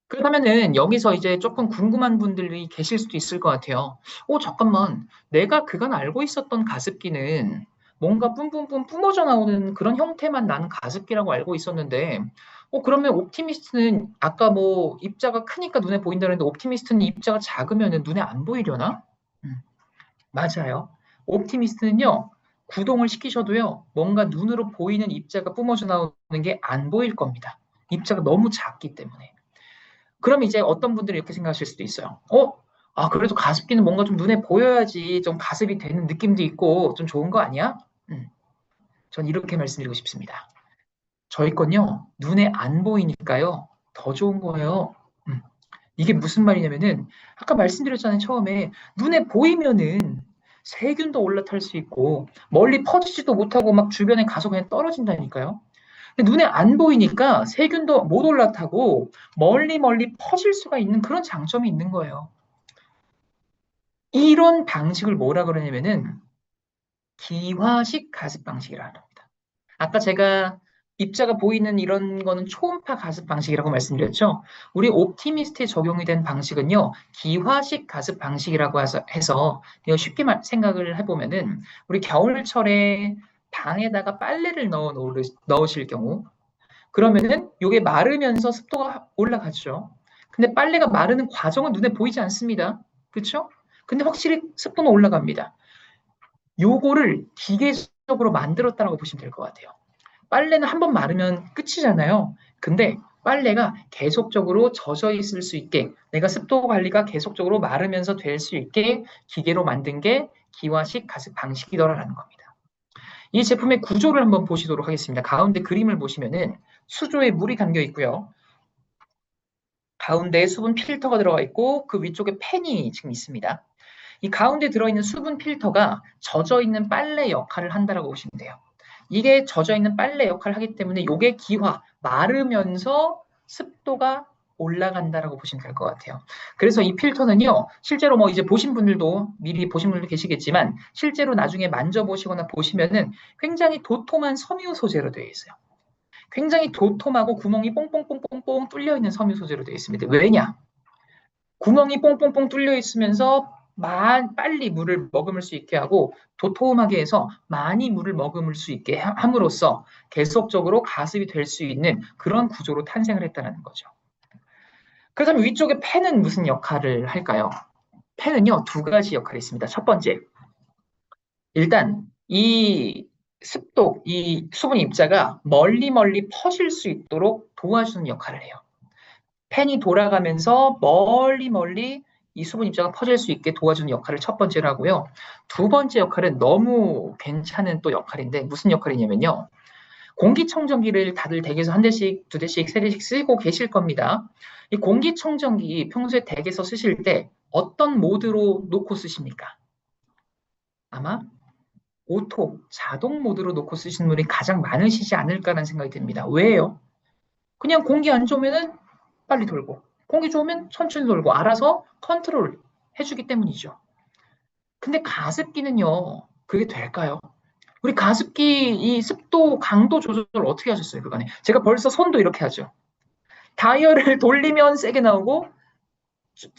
그러면은 여기서 이제 조금 궁금한 분들이 계실 수도 있을 것 같아요. 잠깐만. 내가 그간 알고 있었던 가습기는 뭔가 뿜뿜뿜 뿜어져 나오는 그런 형태만 난 가습기라고 알고 있었는데, 그러면 옵티미스트는 아까 뭐 입자가 크니까 눈에 보인다는데 옵티미스트는 입자가 작으면 눈에 안 보이려나? 음, 맞아요. 옵티미스트는요, 구동을 시키셔도요, 뭔가 눈으로 보이는 입자가 뿜어져 나오는 게 안 보일 겁니다. 입자가 너무 작기 때문에. 그럼 이제 어떤 분들이 이렇게 생각하실 수도 있어요. 그래도 가습기는 뭔가 좀 눈에 보여야지 좀 가습이 되는 느낌도 있고 좀 좋은 거 아니야? 전 이렇게 말씀드리고 싶습니다. 저희 건요, 눈에 안 보이니까요, 더 좋은 거예요. 이게 무슨 말이냐면은, 아까 말씀드렸잖아요, 처음에. 눈에 보이면은 세균도 올라탈 수 있고, 멀리 퍼지지도 못하고 막 주변에 가서 그냥 떨어진다니까요. 눈에 안 보이니까 세균도 못 올라타고 멀리 멀리 퍼질 수가 있는 그런 장점이 있는 거예요. 이런 방식을 뭐라 그러냐면은 기화식 가습 방식이라고 합니다. 아까 제가 입자가 보이는 이런 거는 초음파 가습 방식이라고 말씀드렸죠. 우리 옵티미스트에 적용이 된 방식은요, 기화식 가습 방식이라고 해서 이거 쉽게 생각을 해보면은 우리 겨울철에 방에다가 빨래를 넣으실 경우 그러면은 이게 마르면서 습도가 올라가죠. 근데 빨래가 마르는 과정은 눈에 보이지 않습니다. 그렇죠? 근데 확실히 습도는 올라갑니다. 요거를 기계적으로 만들었다고 보시면 될 것 같아요. 빨래는 한 번 마르면 끝이잖아요. 근데 빨래가 계속적으로 젖어 있을 수 있게 내가 습도 관리가 계속적으로 마르면서 될 수 있게 기계로 만든 게 기화식 가습 방식이더라라는 겁니다. 이 제품의 구조를 한번 보시도록 하겠습니다. 가운데 그림을 보시면은 수조에 물이 담겨 있고요. 가운데에 수분 필터가 들어가 있고 그 위쪽에 팬이 지금 있습니다. 이 가운데 들어있는 수분 필터가 젖어 있는 빨래 역할을 한다라고 보시면 돼요. 이게 젖어 있는 빨래 역할을 하기 때문에 이게 기화, 마르면서 습도가 올라간다라고 보시면 될 것 같아요. 그래서 이 필터는요, 실제로 뭐 이제 보신 분들도 미리 보신 분들도 계시겠지만 실제로 나중에 만져보시거나 보시면은 굉장히 도톰한 섬유 소재로 되어 있어요. 굉장히 도톰하고 구멍이 뽕뽕뽕뽕뽕 뚫려 있는 섬유 소재로 되어 있습니다. 왜냐? 구멍이 뽕뽕뽕 뚫려 있으면서 빨리 물을 머금을 수 있게 하고 도톰하게 해서 많이 물을 머금을 수 있게 함으로써 계속적으로 가습이 될 수 있는 그런 구조로 탄생을 했다는 거죠. 그렇다면 위쪽에 팬은 무슨 역할을 할까요? 팬은요, 두 가지 역할이 있습니다. 첫 번째, 일단 이 습도, 이 수분 입자가 멀리 멀리 퍼질 수 있도록 도와주는 역할을 해요. 팬이 돌아가면서 멀리 멀리 이 수분 입자가 퍼질 수 있게 도와주는 역할을 첫 번째로 하고요. 두 번째 역할은 너무 괜찮은 또 역할인데 무슨 역할이냐면요. 공기청정기를 다들 댁에서 한 대씩, 두 대씩, 세 대씩 쓰고 계실 겁니다. 이 공기청정기 평소에 댁에서 쓰실 때 어떤 모드로 놓고 쓰십니까? 아마 오토, 자동 모드로 놓고 쓰시는 분이 가장 많으시지 않을까라는 생각이 듭니다. 왜요? 그냥 공기 안 좋으면은 빨리 돌고, 공기 좋으면 천천히 돌고, 알아서 컨트롤 해주기 때문이죠. 근데 가습기는요, 그게 될까요? 우리 가습기 이 습도, 강도 조절 어떻게 하셨어요, 그간에? 제가 벌써 손도 이렇게 하죠. 다이얼을 돌리면 세게 나오고,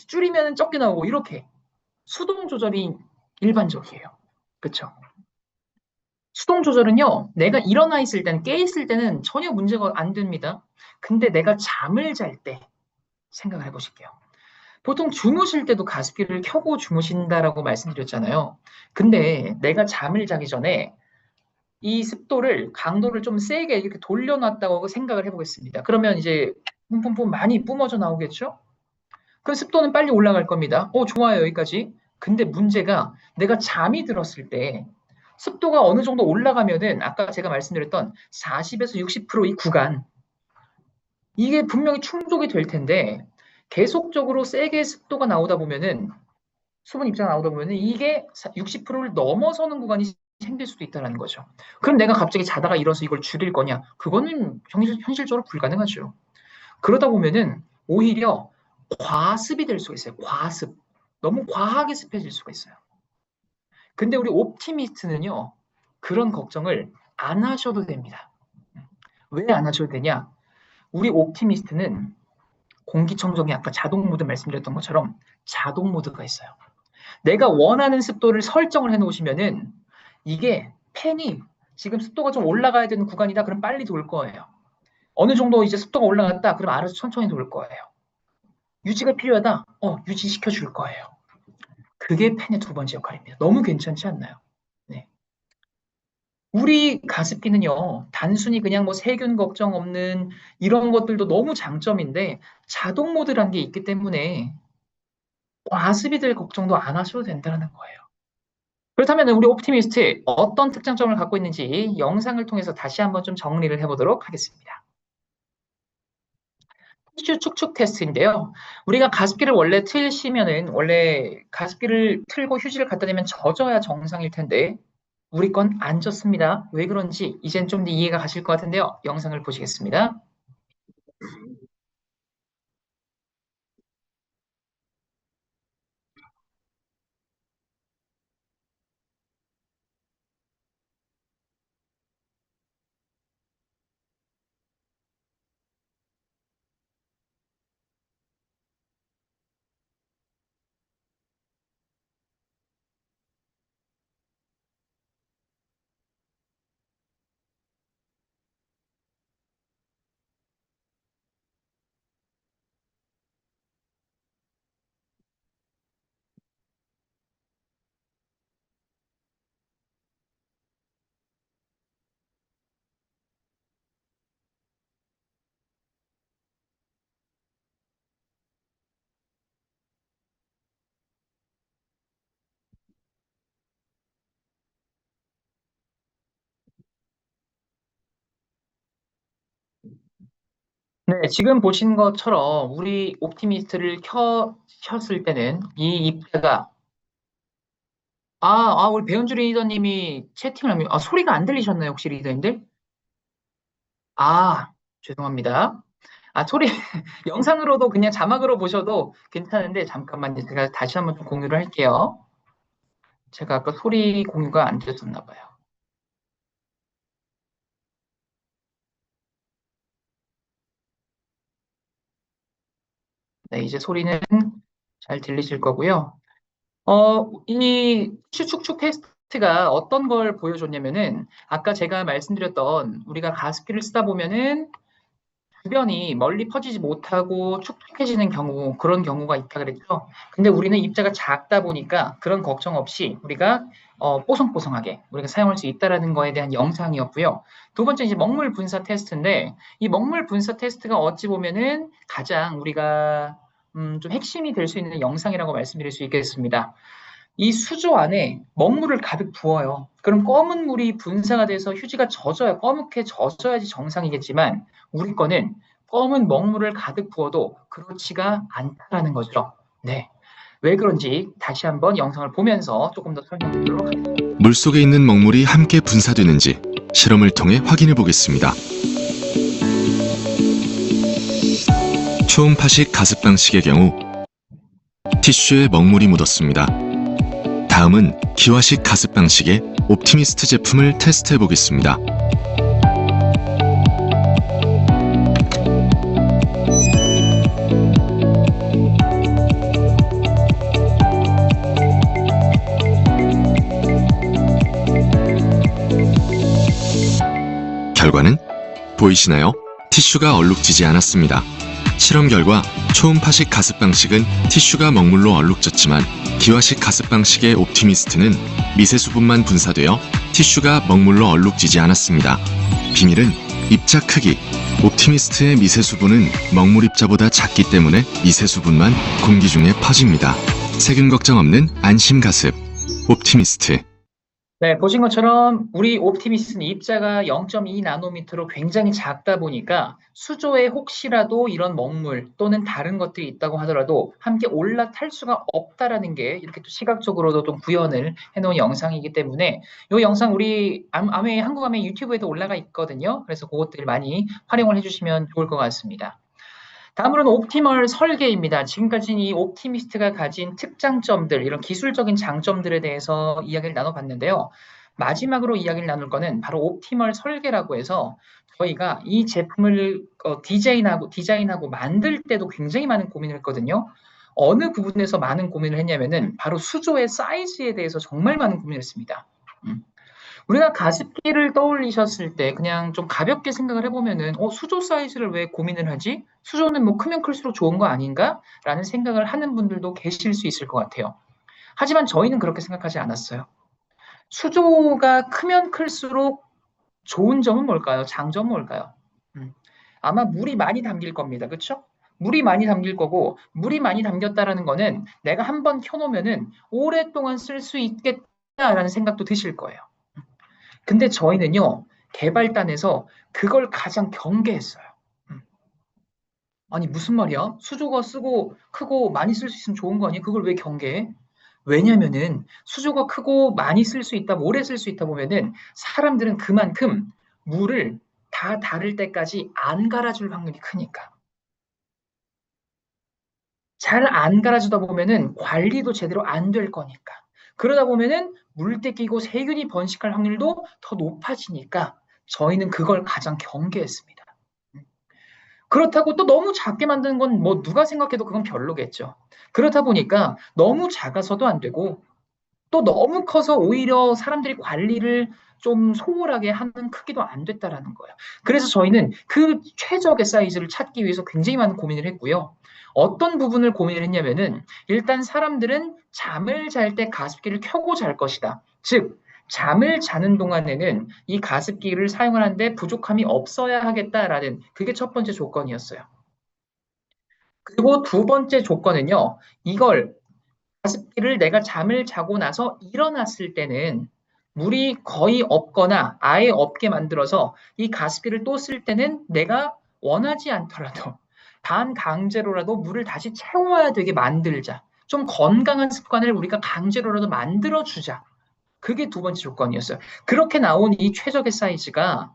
줄이면 적게 나오고, 이렇게. 수동 조절이 일반적이에요. 그쵸? 수동 조절은요, 내가 일어나 있을 때는, 깨 있을 때는 전혀 문제가 안 됩니다. 근데 내가 잠을 잘 때 생각을 해보실게요. 보통 주무실 때도 가습기를 켜고 주무신다라고 말씀드렸잖아요. 근데 내가 잠을 자기 전에 이 습도를, 강도를 좀 세게 이렇게 돌려놨다고 생각을 해보겠습니다. 그러면 이제 뿜뿜뿜 많이 뿜어져 나오겠죠? 그 습도는 빨리 올라갈 겁니다. 좋아요, 여기까지. 근데 문제가 내가 잠이 들었을 때 습도가 어느 정도 올라가면은 아까 제가 말씀드렸던 40에서 60%이 구간, 이게 분명히 충족이 될 텐데 계속적으로 세게 습도가 나오다 보면은 수분 입자가 나오다 보면은 이게 60%를 넘어서는 구간이 생길 수도 있다는 거죠. 그럼 내가 갑자기 자다가 일어서 이걸 줄일 거냐? 그거는 현실적으로 불가능하죠. 그러다 보면은 오히려 과습이 될 수가 있어요. 과습. 너무 과하게 습해질 수가 있어요. 근데 우리 옵티미스트는요, 그런 걱정을 안 하셔도 됩니다. 왜 안 하셔도 되냐? 우리 옵티미스트는 공기청정기 아까 자동 모드 말씀드렸던 것처럼 자동 모드가 있어요. 내가 원하는 습도를 설정을 해 놓으시면은 이게 팬이 지금 습도가 좀 올라가야 되는 구간이다. 그럼 빨리 돌 거예요. 어느 정도 이제 습도가 올라갔다. 그럼 알아서 천천히 돌 거예요. 유지가 필요하다. 유지시켜 줄 거예요. 그게 팬의 두 번째 역할입니다. 너무 괜찮지 않나요? 네. 우리 가습기는요, 단순히 그냥 뭐 세균 걱정 없는 이런 것들도 너무 장점인데 자동 모드라는 게 있기 때문에 과습이 될 걱정도 안 하셔도 된다는 거예요. 그렇다면 우리 옵티미스트 어떤 특장점을 갖고 있는지 영상을 통해서 다시 한번 좀 정리를 해보도록 하겠습니다. 휴지 축축 테스트인데요. 우리가 가습기를 원래 틀시면은 원래 가습기를 틀고 휴지를 갖다 대면 젖어야 정상일 텐데 우리 건 안 젖습니다. 왜 그런지 이젠 좀 더 이해가 가실 것 같은데요. 영상을 보시겠습니다. 네, 지금 보신 것처럼 우리 옵티미스트를 켰을 때는 이 입자가 우리 배현주 리더님이 채팅을 하면 소리가 안 들리셨나요, 혹시 리더님들? 아, 죄송합니다. 소리 영상으로도 그냥 자막으로 보셔도 괜찮은데 잠깐만요. 제가 다시 한번 좀 공유를 할게요. 제가 아까 소리 공유가 안 됐었나 봐요. 네, 이제 소리는 잘 들리실 거고요. 이 추측 테스트가 어떤 걸 보여줬냐면은 아까 제가 말씀드렸던 우리가 가습기를 쓰다 보면은 주변이 멀리 퍼지지 못하고 촉촉해지는 경우, 그런 경우가 있다 그랬죠. 근데 우리는 입자가 작다 보니까 그런 걱정 없이 우리가 뽀송뽀송하게 우리가 사용할 수 있다라는 거에 대한 영상이었고요. 두 번째 이제 먹물 분사 테스트인데 이 먹물 분사 테스트가 어찌 보면은 가장 우리가 좀 핵심이 될 수 있는 영상이라고 말씀드릴 수 있겠습니다. 이 수조 안에 먹물을 가득 부어요. 그럼 검은 물이 분사가 돼서 휴지가 젖어야, 검게 젖어야지 정상이겠지만, 우리 거는 검은 먹물을 가득 부어도 그렇지가 않다는 거죠. 네. 왜 그런지 다시 한번 영상을 보면서 조금 더 설명드리도록 하겠습니다. 물속에 있는 먹물이 함께 분사되는지 실험을 통해 확인해 보겠습니다. 초음파식 가습 방식의 경우 티슈에 먹물이 묻었습니다. 다음은 기화식 가습 방식의 옵티미스트 제품을 테스트해 보겠습니다. 결과는 보이시나요? 티슈가 얼룩지지 않았습니다. 실험 결과 초음파식 가습 방식은 티슈가 먹물로 얼룩졌지만 기화식 가습 방식의 옵티미스트는 미세 수분만 분사되어 티슈가 먹물로 얼룩지지 않았습니다. 비밀은 입자 크기. 옵티미스트의 미세 수분은 먹물 입자보다 작기 때문에 미세 수분만 공기 중에 퍼집니다. 세균 걱정 없는 안심 가습. 옵티미스트. 네, 보신 것처럼 우리 옵티미스는 입자가 0.2 나노미터로 굉장히 작다 보니까 수조에 혹시라도 이런 먹물 또는 다른 것들이 있다고 하더라도 함께 올라탈 수가 없다라는 게 이렇게 또 시각적으로도 좀 구현을 해놓은 영상이기 때문에 이 영상 우리 한국암의 유튜브에도 올라가 있거든요. 그래서 그것들 많이 활용을 해주시면 좋을 것 같습니다. 다음으로는 옵티멀 설계입니다. 지금까지는 이 옵티미스트가 가진 특장점들, 이런 기술적인 장점들에 대해서 이야기를 나눠봤는데요. 마지막으로 이야기를 나눌 거는 바로 옵티멀 설계라고 해서 저희가 이 제품을 디자인하고 만들 때도 굉장히 많은 고민을 했거든요. 어느 부분에서 많은 고민을 했냐면은 바로 수조의 사이즈에 대해서 정말 많은 고민을 했습니다. 우리가 가습기를 떠올리셨을 때 그냥 좀 가볍게 생각을 해보면은 수조 사이즈를 왜 고민을 하지? 수조는 뭐 크면 클수록 좋은 거 아닌가? 라는 생각을 하는 분들도 계실 수 있을 것 같아요. 하지만 저희는 그렇게 생각하지 않았어요. 수조가 크면 클수록 좋은 점은 뭘까요? 장점은 뭘까요? 음, 아마 물이 많이 담길 겁니다. 그렇죠? 물이 많이 담길 거고 물이 많이 담겼다라는 거는 내가 한번 켜놓으면은 오랫동안 쓸 수 있겠다라는 생각도 드실 거예요. 근데 저희는요, 개발단에서 그걸 가장 경계했어요. 음. 아니, 무슨 말이야? 수조가 쓰고 크고 많이 쓸 수 있으면 좋은 거 아니야? 그걸 왜 경계해? 왜냐면은 수조가 크고 많이 쓸 수 있다, 오래 쓸 수 있다 보면은 사람들은 그만큼 물을 다 닳을 때까지 안 갈아줄 확률이 크니까. 잘 안 갈아주다 보면은 관리도 제대로 안 될 거니까. 그러다 보면은 물때 끼고 세균이 번식할 확률도 더 높아지니까 저희는 그걸 가장 경계했습니다. 그렇다고 또 너무 작게 만드는 건 뭐 누가 생각해도 그건 별로겠죠. 그렇다 보니까 너무 작아서도 안 되고 또 너무 커서 오히려 사람들이 관리를 좀 소홀하게 하는 크기도 안 됐다라는 거예요. 그래서 저희는 그 최적의 사이즈를 찾기 위해서 굉장히 많은 고민을 했고요. 어떤 부분을 고민을 했냐면은 일단 사람들은 잠을 잘 때 가습기를 켜고 잘 것이다. 즉, 잠을 자는 동안에는 이 가습기를 사용하는데 부족함이 없어야 하겠다라는 그게 첫 번째 조건이었어요. 그리고 두 번째 조건은요. 이걸 가습기를 내가 잠을 자고 나서 일어났을 때는 물이 거의 없거나 아예 없게 만들어서 이 가습기를 또 쓸 때는 내가 원하지 않더라도 반강제로라도 물을 다시 채워야 되게 만들자. 좀 건강한 습관을 우리가 강제로라도 만들어주자. 그게 두 번째 조건이었어요. 그렇게 나온 이 최적의 사이즈가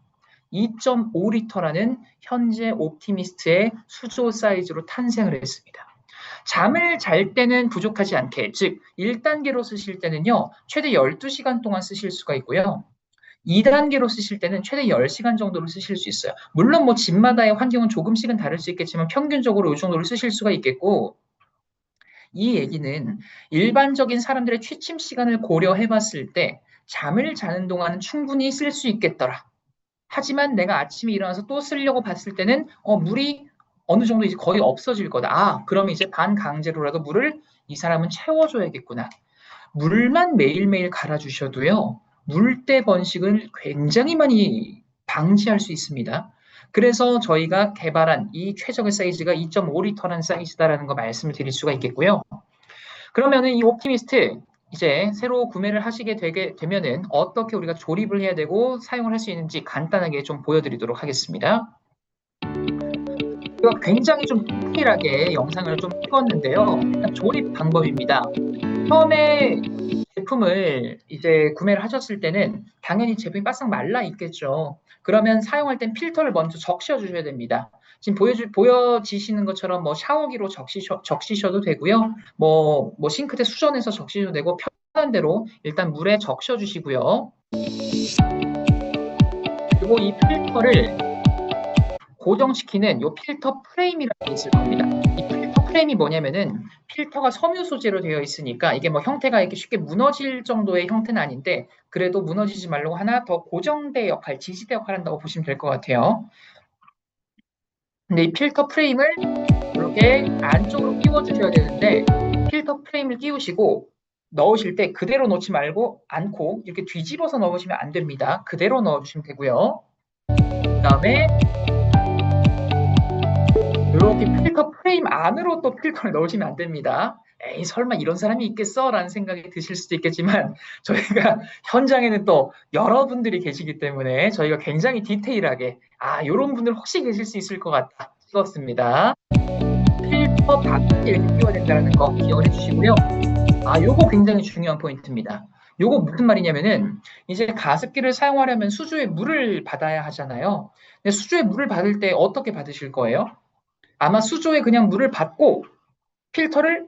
2.5리터라는 현재 옵티미스트의 수조 사이즈로 탄생을 했습니다. 잠을 잘 때는 부족하지 않게, 즉 1단계로 쓰실 때는요, 최대 12시간 동안 쓰실 수가 있고요. 2단계로 쓰실 때는 최대 10시간 정도를 쓰실 수 있어요. 물론 뭐 집마다의 환경은 조금씩은 다를 수 있겠지만 평균적으로 이 정도를 쓰실 수가 있겠고, 이 얘기는 일반적인 사람들의 취침 시간을 고려해 봤을 때 잠을 자는 동안은 충분히 쓸 수 있겠더라. 하지만 내가 아침에 일어나서 또 쓰려고 봤을 때는 물이 어느 정도 이제 거의 없어질 거다. 아, 그럼 이제 반강제로라도 물을 이 사람은 채워줘야겠구나. 물만 매일매일 갈아주셔도요, 물때 번식을 굉장히 많이 방지할 수 있습니다. 그래서 저희가 개발한 이 최적의 사이즈가 2.5리터라는 사이즈다라는 거 말씀을 드릴 수가 있겠고요. 그러면은 이 옵티미스트 이제 새로 구매를 하시게 되게 되면은 어떻게 우리가 조립을 해야 되고 사용을 할 수 있는지 간단하게 좀 보여드리도록 하겠습니다. 제가 굉장히 좀 디테일하게 영상을 좀 찍었는데요. 일단 조립 방법입니다. 처음에 제품을 이제 구매를 하셨을 때는 당연히 제품이 바싹 말라 있겠죠. 그러면 사용할 땐 필터를 먼저 적셔 주셔야 됩니다. 지금 보여지시는 것처럼 뭐 샤워기로 적시셔도 되고요. 뭐 싱크대 수전에서 적시셔도 되고 편한 대로 일단 물에 적셔 주시고요. 그리고 이 필터를 고정시키는 이 필터 프레임이라는 게 있을 겁니다. 이 필터 프레임이 뭐냐면은 필터가 섬유 소재로 되어 있으니까 이게 뭐 형태가 이렇게 쉽게 무너질 정도의 형태는 아닌데 그래도 무너지지 말고 하나 더 고정대 역할, 지지대 역할 한다고 보시면 될 것 같아요. 근데 이 필터 프레임을 이렇게 안쪽으로 끼워 주셔야 되는데 필터 프레임을 끼우시고 넣으실 때 그대로 넣지 말고 않고 이렇게 뒤집어서 넣으시면 안 됩니다. 그대로 넣어주시면 되고요. 그 다음에 이렇게 필터 프레임 안으로 또 필터를 넣으시면 안 됩니다. 에이, 설마 이런 사람이 있겠어? 라는 생각이 드실 수도 있겠지만 저희가 현장에는 또 여러분들이 계시기 때문에 저희가 굉장히 디테일하게 이런 분들 혹시 계실 수 있을 것 같다 찍었습니다. 필터 바깥에 이렇게 끼워야 된다는 거 기억을 해주시고요. 요거 굉장히 중요한 포인트입니다. 요거 무슨 말이냐면은 이제 가습기를 사용하려면 수조에 물을 받아야 하잖아요. 근데 수조에 물을 받을 때 어떻게 받으실 거예요? 아마 수조에 그냥 물을 받고 필터를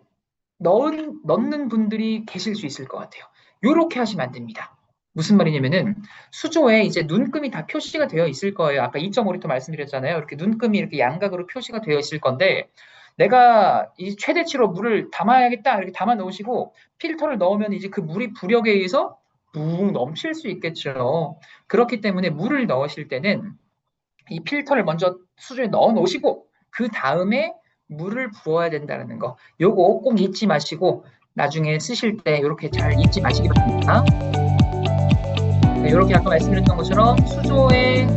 넣는 분들이 계실 수 있을 것 같아요. 이렇게 하시면 안 됩니다. 무슨 말이냐면은 수조에 이제 눈금이 다 표시가 되어 있을 거예요. 아까 2.5리터 말씀드렸잖아요. 이렇게 눈금이 이렇게 양각으로 표시가 되어 있을 건데 내가 이 최대치로 물을 담아야겠다 이렇게 담아 놓으시고 필터를 넣으면 이제 그 물이 부력에 의해서 붕 넘칠 수 있겠죠. 그렇기 때문에 물을 넣으실 때는 이 필터를 먼저 수조에 넣어 놓으시고 그 다음에 물을 부어야 된다는 거. 요거 꼭 잊지 마시고 나중에 쓰실 때 이렇게 잘 잊지 마시기 바랍니다. 네, 이렇게 아까 말씀드렸던 것처럼 수조에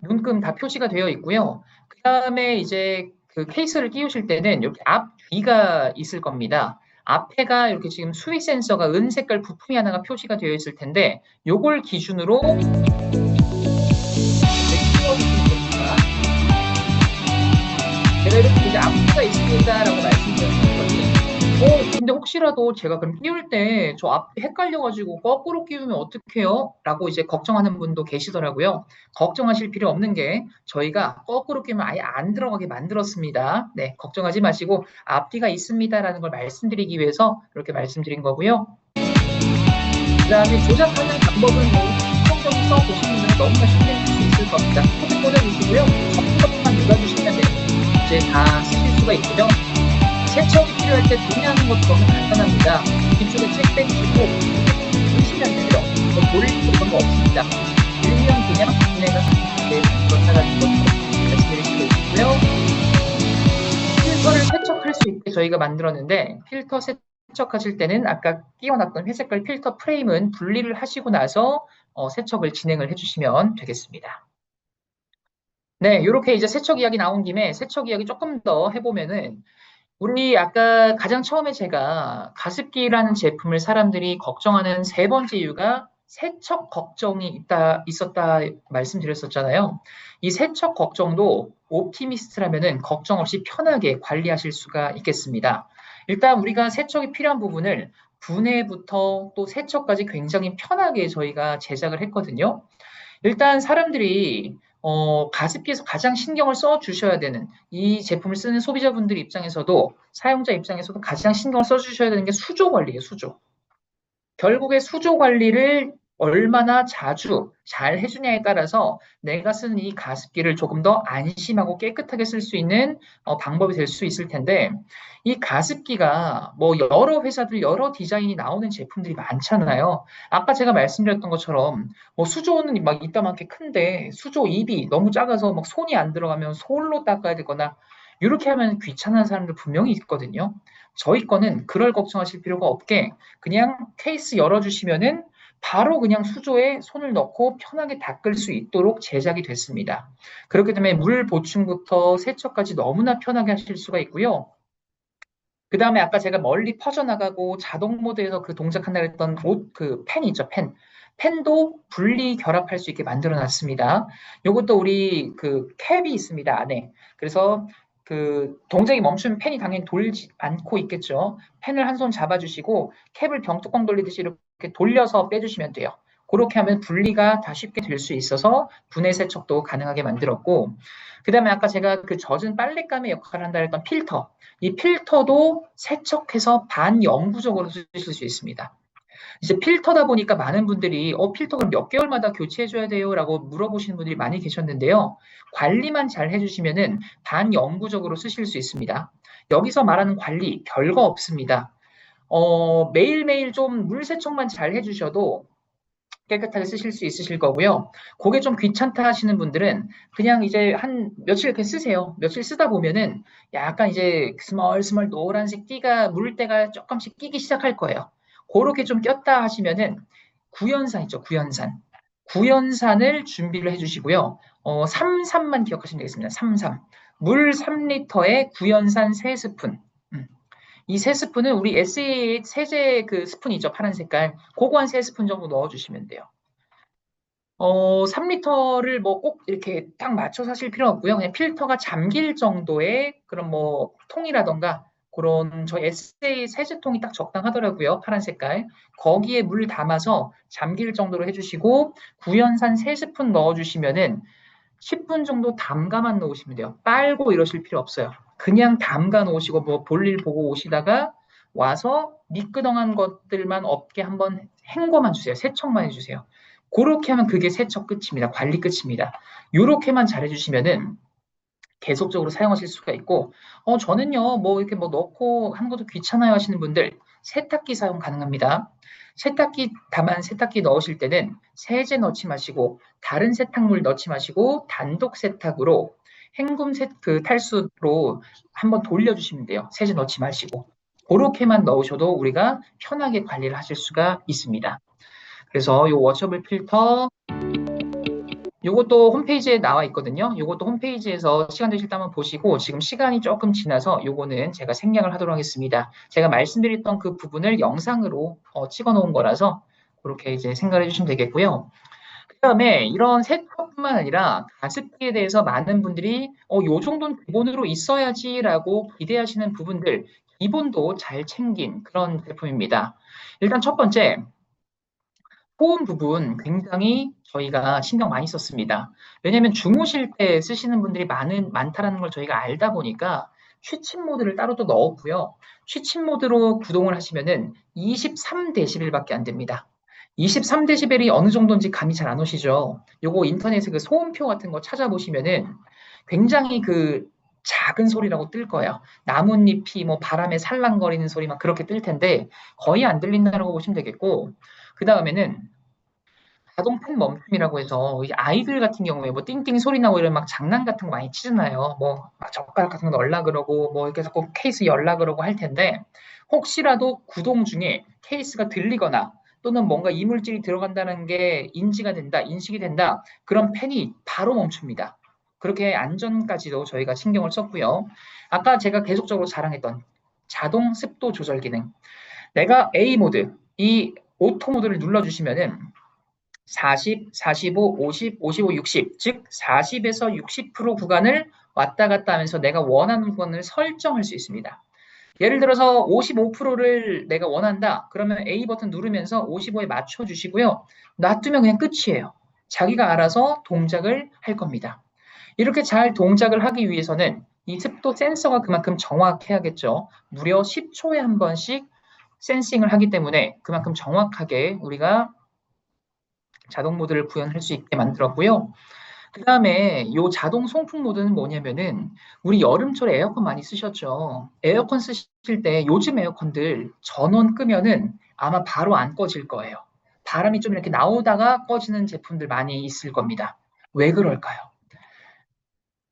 눈금 다 표시가 되어 있고요. 그 다음에 이제 그 케이스를 끼우실 때는 이렇게 앞 뒤가 있을 겁니다. 앞에가 이렇게 지금 수위 센서가 은색깔 부품이 하나가 표시가 되어 있을 텐데 요걸 기준으로 제가 이렇게 이제 앞뒤가 있습니다라고 말씀드렸거든요. 근데 혹시라도 제가 그럼 끼울 때 저 앞 헷갈려가지고 거꾸로 끼우면 어떡해요? 라고 이제 걱정하는 분도 계시더라고요. 걱정하실 필요 없는 게 저희가 거꾸로 끼우면 아예 안 들어가게 만들었습니다. 네, 걱정하지 마시고 앞뒤가 있습니다라는 걸 말씀드리기 위해서 이렇게 말씀드린 거고요. 그 다음에 조작하는 방법은 성적에서 보시는 분들은 너무나 쉽게 할 수 있을 겁니다. 핸드폰을 주시고요. 컴퓨터만 눌러주시면 돼요. 이제 다 쓰실 수가 있고요. 세척이 필요할 때 동의하는 것도 너무 간단합니다. 뒤쪽에 책 빼주시고 쓰시면 돼요. 돌릴 그런 거 없습니다. 일면 그냥 분해가 그렇다라는 것도 말씀드릴 수가 있고요. 필터를 세척할 수 있게 저희가 만들었는데 필터 세척하실 때는 아까 끼워놨던 회색깔 필터 프레임은 분리를 하시고 나서 세척을 진행을 해주시면 되겠습니다. 네, 이렇게 이제 세척 이야기 나온 김에 세척 이야기 조금 더 해보면은 우리 아까 가장 처음에 제가 가습기라는 제품을 사람들이 걱정하는 세 번째 이유가 세척 걱정이 있었다 말씀드렸었잖아요. 이 세척 걱정도 옵티미스트라면은 걱정 없이 편하게 관리하실 수가 있겠습니다. 일단 우리가 세척이 필요한 부분을 분해부터 또 세척까지 굉장히 편하게 저희가 제작을 했거든요. 일단 사람들이 가습기에서 가장 신경을 써 주셔야 되는 이 제품을 쓰는 소비자분들 입장에서도 사용자 입장에서도 가장 신경을 써 주셔야 되는 게 수조 관리예요, 수조. 결국에 수조 관리를 얼마나 자주 잘 해주냐에 따라서 내가 쓰는 이 가습기를 조금 더 안심하고 깨끗하게 쓸 수 있는 방법이 될 수 있을 텐데, 이 가습기가 뭐 여러 회사들 여러 디자인이 나오는 제품들이 많잖아요. 아까 제가 말씀드렸던 것처럼 뭐 수조는 막 이따만큼 큰데 수조 입이 너무 작아서 막 손이 안 들어가면 솔로 닦아야 되거나 이렇게 하면 귀찮은 사람들 분명히 있거든요. 저희 거는 그럴 걱정하실 필요가 없게 그냥 케이스 열어주시면은 바로 그냥 수조에 손을 넣고 편하게 닦을 수 있도록 제작이 됐습니다. 그렇기 때문에 물 보충부터 세척까지 너무나 편하게 하실 수가 있고요. 그 다음에 아까 제가 멀리 퍼져나가고 자동 모드에서 그 동작한다 했던 그 펜 있죠, 펜. 펜도 분리 결합할 수 있게 만들어 놨습니다. 이것도 우리 그 캡이 있습니다, 안에. 그래서 그 동작이 멈추면 펜이 당연히 돌지 않고 있겠죠. 펜을 한 손 잡아주시고 캡을 병뚜껑 돌리듯이 이렇게 돌려서 빼주시면 돼요. 그렇게 하면 분리가 다 쉽게 될 수 있어서 분해 세척도 가능하게 만들었고, 그 다음에 아까 제가 그 젖은 빨랫감의 역할을 한다 했던 필터. 이 필터도 세척해서 반영구적으로 쓰실 수 있습니다. 이제 필터다 보니까 많은 분들이 필터 그럼 몇 개월마다 교체해줘야 돼요? 라고 물어보시는 분들이 많이 계셨는데요. 관리만 잘 해주시면은 반영구적으로 쓰실 수 있습니다. 여기서 말하는 관리 별거 없습니다. 매일매일 좀 물 세척만 잘 해주셔도 깨끗하게 쓰실 수 있으실 거고요. 그게 좀 귀찮다 하시는 분들은 그냥 이제 한 며칠 이렇게 쓰세요. 며칠 쓰다 보면은 약간 이제 스멀스멀 노란색 띠가 물때가 조금씩 끼기 시작할 거예요. 그렇게 좀 꼈다 하시면은 구연산 있죠, 구연산. 구연산을 준비를 해주시고요. 33만 기억하시면 되겠습니다. 33. 물 3리터에 구연산 3스푼. 이 3스푼은 우리 SEA 세제 그 스푼 있죠, 파란 색깔. 그거 한 3스푼 정도 넣어주시면 돼요. 3리터를 뭐 꼭 이렇게 딱 맞춰서 하실 필요 없고요. 그냥 필터가 잠길 정도의 그런 뭐 통이라던가 그런 저 에세이 세제통이 딱 적당하더라고요. 파란 색깔. 거기에 물 담아서 잠길 정도로 해주시고 구연산 3스푼 넣어주시면은 10분 정도 담가만 놓으시면 돼요. 빨고 이러실 필요 없어요. 그냥 담가 놓으시고 뭐 볼일 보고 오시다가 와서 미끄덩한 것들만 없게 한번 헹궈만 주세요. 세척만 해주세요. 그렇게 하면 그게 세척 끝입니다. 관리 끝입니다. 이렇게만 잘해주시면은 계속적으로 사용하실 수가 있고, 저는요, 뭐 이렇게 뭐 넣고 하는 것도 귀찮아요 하시는 분들 세탁기 사용 가능합니다. 세탁기, 다만 세탁기 넣으실 때는 세제 넣지 마시고 다른 세탁물 넣지 마시고 단독 세탁으로 헹굼 그 탈수로 한번 돌려주시면 돼요. 세제 넣지 마시고. 그렇게만 넣으셔도 우리가 편하게 관리를 하실 수가 있습니다. 그래서 이 워셔블 필터 요것도 홈페이지에 나와 있거든요. 요것도 홈페이지에서 시간 되실 때 한번 보시고 지금 시간이 조금 지나서 요거는 제가 생략을 하도록 하겠습니다. 제가 말씀드렸던 그 부분을 영상으로 찍어 놓은 거라서 그렇게 이제 생각을 해주시면 되겠고요. 그 다음에 이런 세척뿐만 아니라 가습기에 대해서 많은 분들이 요 정도는 기본으로 있어야지라고 기대하시는 부분들 기본도 잘 챙긴 그런 제품입니다. 일단 첫 번째 호응 부분 굉장히 저희가 신경 많이 썼습니다. 왜냐하면 주무실 때 쓰시는 분들이 많다라는 걸 저희가 알다 보니까 취침 모드를 따로 또 넣었고요. 취침 모드로 구동을 하시면은 23데시벨밖에 안 됩니다. 23데시벨이 어느 정도인지 감이 잘 안 오시죠? 요거 인터넷에 그 소음표 같은 거 찾아보시면은 굉장히 그 작은 소리라고 뜰 거예요. 나뭇잎이 뭐 바람에 살랑거리는 소리 막 그렇게 뜰 텐데 거의 안 들린다고 보시면 되겠고 그 다음에는 자동 펜 멈춤이라고 해서 이제 아이들 같은 경우에 뭐 띵띵 소리 나고 이런 막 장난 같은 거 많이 치잖아요. 뭐막 젓가락 같은 거 넣으려 그러고 뭐 이렇게 자꾸 케이스 열라 그러고 할 텐데 혹시라도 구동 중에 케이스가 들리거나 또는 뭔가 이물질이 들어간다는 게 인지가 된다, 인식이 된다. 그런 펜이 바로 멈춥니다. 그렇게 안전까지도 저희가 신경을 썼고요. 아까 제가 계속적으로 자랑했던 자동 습도 조절 기능. 내가 A 모드, 이 오토 모드를 눌러주시면은 40, 45, 50, 55, 60, 즉 40에서 60% 구간을 왔다 갔다 하면서 내가 원하는 구간을 설정할 수 있습니다. 예를 들어서 55%를 내가 원한다. 그러면 A 버튼 누르면서 55에 맞춰 주시고요. 놔두면 그냥 끝이에요. 자기가 알아서 동작을 할 겁니다. 이렇게 잘 동작을 하기 위해서는 이 습도 센서가 그만큼 정확해야겠죠. 무려 10초에 한 번씩 센싱을 하기 때문에 그만큼 정확하게 우리가 자동 모드를 구현할 수 있게 만들었고요. 그 다음에 이 자동 송풍 모드는 뭐냐면은 우리 여름철에 에어컨 많이 쓰셨죠. 에어컨 쓰실 때 요즘 에어컨들 전원 끄면은 아마 바로 안 꺼질 거예요. 바람이 좀 이렇게 나오다가 꺼지는 제품들 많이 있을 겁니다. 왜 그럴까요?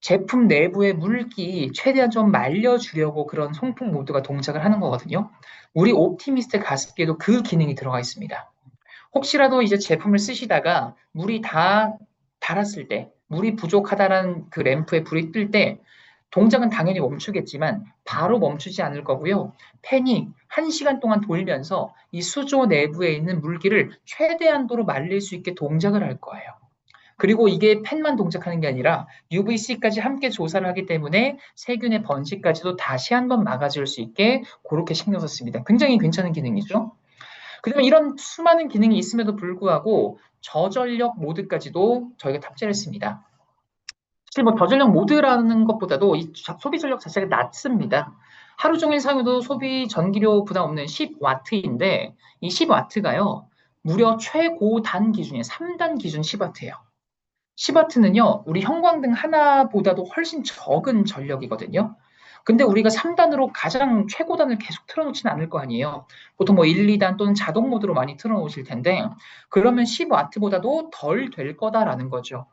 제품 내부의 물기 최대한 좀 말려주려고 그런 송풍 모드가 동작을 하는 거거든요. 우리 옵티미스트 가습기에도 그 기능이 들어가 있습니다. 혹시라도 이제 제품을 쓰시다가 물이 다 닳았을 때, 물이 부족하다라는 그 램프에 불이 뜰 때, 동작은 당연히 멈추겠지만 바로 멈추지 않을 거고요. 팬이 1시간 동안 돌면서 이 수조 내부에 있는 물기를 최대한도로 말릴 수 있게 동작을 할 거예요. 그리고 이게 팬만 동작하는 게 아니라 UVC까지 함께 조사를 하기 때문에 세균의 번식까지도 다시 한번 막아줄 수 있게 그렇게 신경 썼습니다. 굉장히 괜찮은 기능이죠. 그다음에 이런 수많은 기능이 있음에도 불구하고 저전력 모드까지도 저희가 탑재를 했습니다. 사실 뭐 저전력 모드라는 것보다도 이 소비 전력 자체가 낮습니다. 하루 종일 사용해도 소비 전기료 부담 없는 10W인데 이 10W가요. 무려 최고단 기준이에요. 3단 기준 10W예요. 10W는요, 우리 형광등 하나보다도 훨씬 적은 전력이거든요. 근데 우리가 3단으로 가장 최고단을 계속 틀어놓지는 않을 거 아니에요. 보통 뭐 1, 2단 또는 자동 모드로 많이 틀어놓으실 텐데, 그러면 10W보다도 덜 될 거다라는 거죠.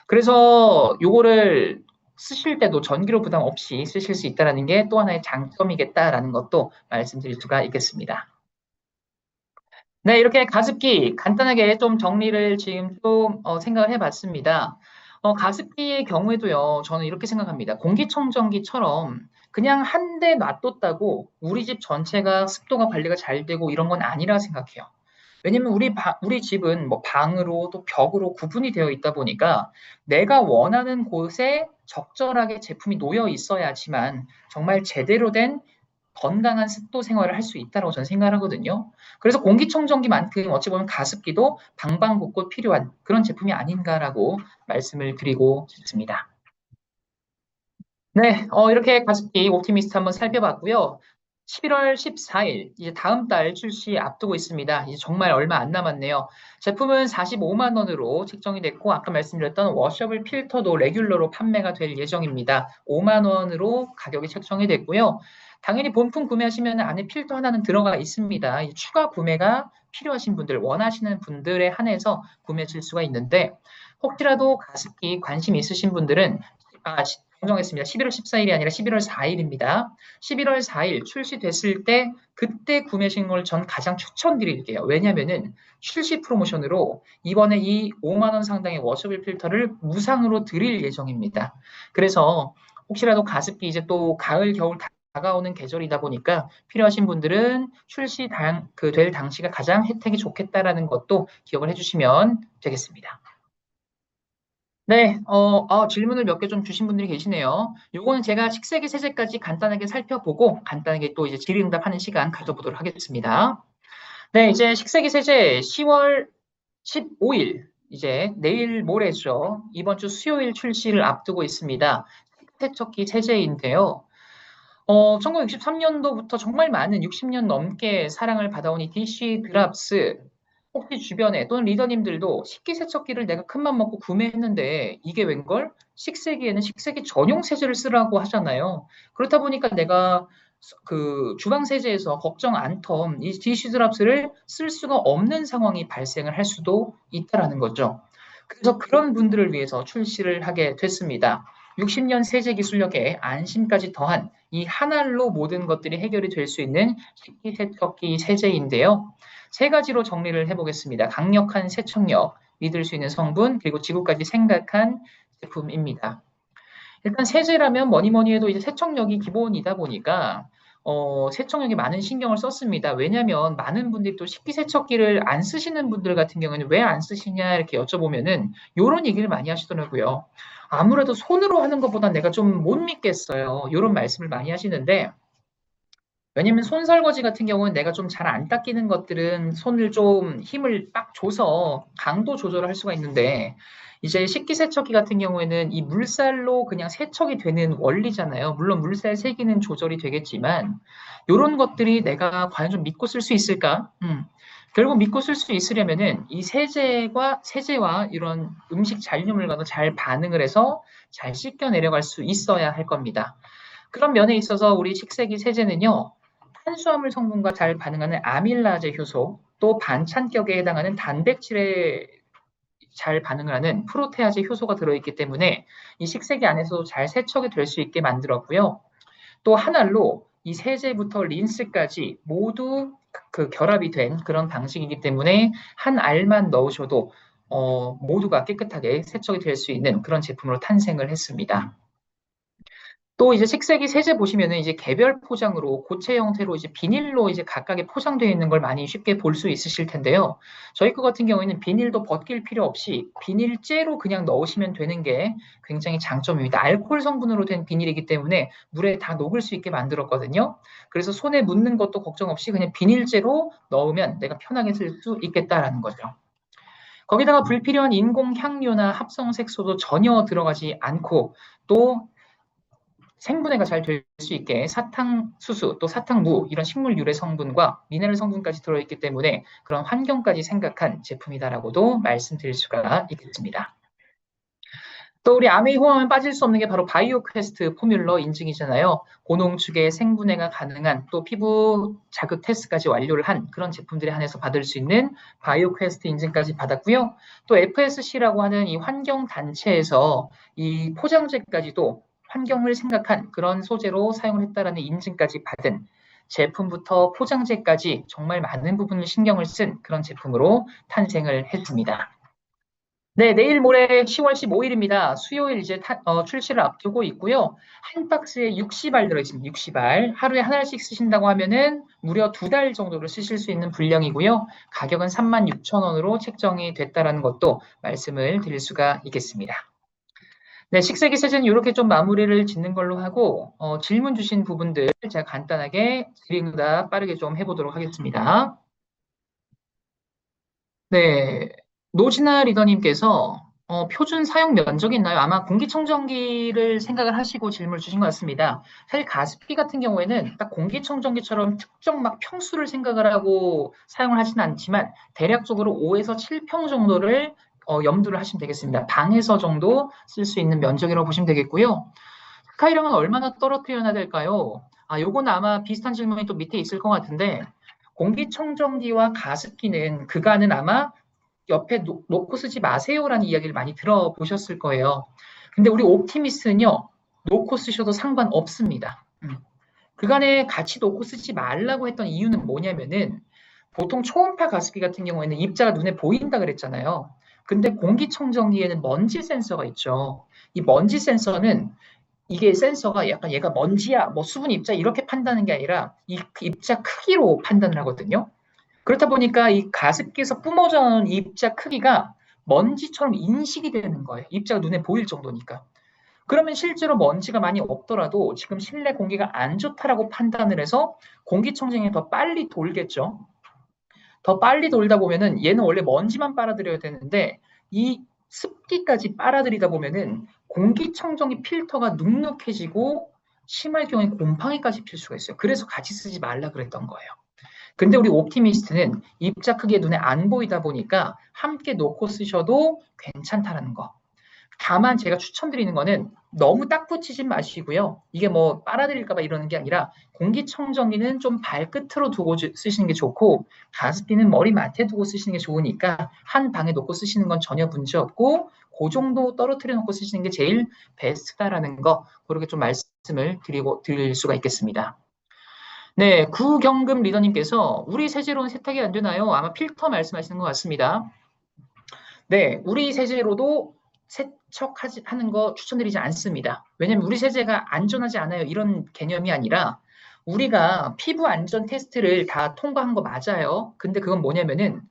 그래서 요거를 쓰실 때도 전기료 부담 없이 쓰실 수 있다는 게 또 하나의 장점이겠다라는 것도 말씀드릴 수가 있겠습니다. 네, 이렇게 가습기 간단하게 좀 정리를 지금 좀 생각을 해봤습니다. 가습기의 경우에도요, 저는 이렇게 생각합니다. 공기청정기처럼 그냥 한 대 놔뒀다고 우리 집 전체가 습도가 관리가 잘 되고 이런 건 아니라 생각해요. 왜냐면 우리 집은 뭐 방으로 또 벽으로 구분이 되어 있다 보니까 내가 원하는 곳에 적절하게 제품이 놓여 있어야지만 정말 제대로 된 건강한 습도 생활을 할 수 있다고 저는 생각을 하거든요. 그래서 공기청정기만큼 어찌 보면 가습기도 방방곡곡 필요한 그런 제품이 아닌가라고 말씀을 드리고 싶습니다. 네, 이렇게 가습기 옵티미스트 한번 살펴봤고요. 11월 14일, 이제 다음 달 출시 앞두고 있습니다. 이제 정말 얼마 안 남았네요. 제품은 45만 원으로 책정이 됐고, 아까 말씀드렸던 워셔블 필터도 레귤러로 판매가 될 예정입니다. 5만 원으로 가격이 책정이 됐고요. 당연히 본품 구매하시면 안에 필터 하나는 들어가 있습니다. 이 추가 구매가 필요하신 분들, 원하시는 분들에 한해서 구매하실 수가 있는데, 혹시라도 가습기 관심 있으신 분들은 정정했습니다. 11월 14일이 아니라 11월 4일입니다. 11월 4일 출시됐을 때 그때 구매하신 걸 전 가장 추천드릴게요. 왜냐면은 출시 프로모션으로 이번에 이 5만 원 상당의 워셔블 필터를 무상으로 드릴 예정입니다. 그래서 혹시라도 가습기 이제 또 가을 겨울 다가오는 계절이다 보니까 필요하신 분들은 될 당시가 가장 혜택이 좋겠다라는 것도 기억을 해주시면 되겠습니다. 네, 질문을 몇 개 좀 주신 분들이 계시네요. 요거는 제가 식세기 세제까지 간단하게 살펴보고 간단하게 또 이제 질의응답하는 시간 가져보도록 하겠습니다. 네, 이제 식세기 세제 10월 15일, 이제 내일 모레죠. 이번 주 수요일 출시를 앞두고 있습니다. 세척기 세제인데요. 1963년도부터 정말 많은 60년 넘게 사랑을 받아온 이 DC 드랍스, 혹시 주변에 또는 리더님들도 식기세척기를 내가 큰맘 먹고 구매했는데 이게 웬걸? 식세기에는 식세기 전용 세제를 쓰라고 하잖아요. 그렇다 보니까 내가 그 주방 세제에서 걱정 않던 이 DC 드랍스를 쓸 수가 없는 상황이 발생을 할 수도 있다라는 거죠. 그래서 그런 분들을 위해서 출시를 하게 됐습니다. 60년 세제 기술력에 안심까지 더한 이 한 알로 모든 것들이 해결이 될 수 있는 식기세척기 세제인데요. 세 가지로 정리를 해보겠습니다. 강력한 세척력, 믿을 수 있는 성분, 그리고 지구까지 생각한 제품입니다. 일단 세제라면 뭐니 뭐니 해도 이제 세척력이 기본이다 보니까 세척력에 많은 신경을 썼습니다. 왜냐하면 많은 분들이 또 식기세척기를 안 쓰시는 분들 같은 경우에는 왜 안 쓰시냐 이렇게 여쭤보면은 이런 얘기를 많이 하시더라고요. 아무래도 손으로 하는 것보다 내가 좀 못 믿겠어요. 이런 말씀을 많이 하시는데 왜냐면 손 설거지 같은 경우는 내가 좀 잘 안 닦이는 것들은 손을 좀 힘을 빡 줘서 강도 조절을 할 수가 있는데 이제 식기세척기 같은 경우에는 이 물살로 그냥 세척이 되는 원리잖아요. 물론 물살 세기는 조절이 되겠지만 이런 것들이 내가 과연 좀 믿고 쓸 수 있을까? 결국 믿고 쓸 수 있으려면은 이 세제와 이런 음식 잔류물과도 잘 반응을 해서 잘 씻겨 내려갈 수 있어야 할 겁니다. 그런 면에 있어서 우리 식세기 세제는요, 탄수화물 성분과 잘 반응하는 아밀라제 효소, 또 반찬격에 해당하는 단백질에 잘 반응을 하는 프로테아제 효소가 들어있기 때문에 이 식세기 안에서도 잘 세척이 될 수 있게 만들었고요. 또 한 알로 이 세제부터 린스까지 모두 그 결합이 된 그런 방식이기 때문에 한 알만 넣으셔도 모두가 깨끗하게 세척이 될 수 있는 그런 제품으로 탄생을 했습니다. 또 이제 식세기 세제 보시면은 이제 개별 포장으로 고체 형태로 이제 비닐로 이제 각각의 포장되어 있는 걸 많이 쉽게 볼 수 있으실 텐데요. 저희 거 같은 경우에는 비닐도 벗길 필요 없이 비닐째로 그냥 넣으시면 되는 게 굉장히 장점입니다. 알코올 성분으로 된 비닐이기 때문에 물에 다 녹을 수 있게 만들었거든요. 그래서 손에 묻는 것도 걱정 없이 그냥 비닐째로 넣으면 내가 편하게 쓸 수 있겠다라는 거죠. 거기다가 불필요한 인공 향료나 합성 색소도 전혀 들어가지 않고 또 생분해가 잘 될 수 있게 사탕수수 또 사탕무 이런 식물 유래 성분과 미네랄 성분까지 들어있기 때문에 그런 환경까지 생각한 제품이다라고도 말씀드릴 수가 있겠습니다. 또 우리 아메이 호하면 빠질 수 없는 게 바로 바이오 퀘스트 포뮬러 인증이잖아요. 고농축의 생분해가 가능한 또 피부 자극 테스트까지 완료를 한 그런 제품들에 한해서 받을 수 있는 바이오 퀘스트 인증까지 받았고요. 또 FSC라고 하는 이 환경 단체에서 이 포장재까지도 환경을 생각한 그런 소재로 사용을 했다라는 인증까지 받은 제품부터 포장재까지 정말 많은 부분을 신경을 쓴 그런 제품으로 탄생을 했습니다. 네, 내일 모레 10월 15일입니다. 수요일 이제 출시를 앞두고 있고요. 한 박스에 60알 들어있습니다. 60알. 하루에 한 알씩 쓰신다고 하면은 무려 2달 정도를 쓰실 수 있는 분량이고요. 가격은 36,000원으로 책정이 됐다라는 것도 말씀을 드릴 수가 있겠습니다. 네, 식세기 세제는 이렇게 좀 마무리를 짓는 걸로 하고 질문 주신 부분들 제가 간단하게 질의응답 빠르게 좀 해보도록 하겠습니다. 네, 노진아 리더님께서 표준 사용 면적이 있나요? 아마 공기청정기를 생각을 하시고 질문을 주신 것 같습니다. 사실 가습기 같은 경우에는 딱 공기청정기처럼 특정 막 평수를 생각을 하고 사용을 하지는 않지만 대략적으로 5에서 7평 정도를 염두를 하시면 되겠습니다. 방에서 정도 쓸 수 있는 면적이라고 보시면 되겠고요. 스카이랑은 얼마나 떨어뜨려야 될까요? 요건 아마 비슷한 질문이 또 밑에 있을 것 같은데 공기청정기와 가습기는 그간은 아마 옆에 놓고 쓰지 마세요라는 이야기를 많이 들어보셨을 거예요. 근데 우리 옵티미스는요, 놓고 쓰셔도 상관없습니다. 그간에 같이 놓고 쓰지 말라고 했던 이유는 뭐냐면은 보통 초음파 가습기 같은 경우에는 입자가 눈에 보인다 그랬잖아요. 근데 공기청정기에는 먼지 센서가 있죠. 이 먼지 센서는 이게 센서가 약간 얘가 먼지야, 뭐 수분 입자 이렇게 판단하는 게 아니라 이 입자 크기로 판단을 하거든요. 그렇다 보니까 이 가습기에서 뿜어져 나오는 입자 크기가 먼지처럼 인식이 되는 거예요. 입자가 눈에 보일 정도니까. 그러면 실제로 먼지가 많이 없더라도 지금 실내 공기가 안 좋다라고 판단을 해서 공기청정기 더 빨리 돌겠죠. 더 빨리 돌다 보면은 얘는 원래 먼지만 빨아들여야 되는데 이 습기까지 빨아들이다 보면은 공기청정기 필터가 눅눅해지고 심할 경우에 곰팡이까지 필 수가 있어요. 그래서 같이 쓰지 말라 그랬던 거예요. 근데 우리 옵티미스트는 입자 크게 눈에 안 보이다 보니까 함께 놓고 쓰셔도 괜찮다라는 거. 다만 제가 추천드리는 거는 너무 딱 붙이지 마시고요. 이게 뭐 빨아들일까 봐 이러는 게 아니라 공기청정기는 좀 발끝으로 두고 쓰시는 게 좋고 가습기는 머리맡에 두고 쓰시는 게 좋으니까 한 방에 놓고 쓰시는 건 전혀 문제 없고 그 정도 떨어뜨려 놓고 쓰시는 게 제일 베스트다라는 거 그렇게 좀 말씀을 드릴 수가 있겠습니다. 네, 구경금 리더님께서 우리 세제로는 세탁이 안 되나요? 아마 필터 말씀하시는 것 같습니다. 네, 우리 세제로도 세척하는 거 추천드리지 않습니다. 왜냐하면 우리 세제가 안전하지 않아요. 이런 개념이 아니라 우리가 피부 안전 테스트를 다 통과한 거 맞아요. 근데 그건 뭐냐면은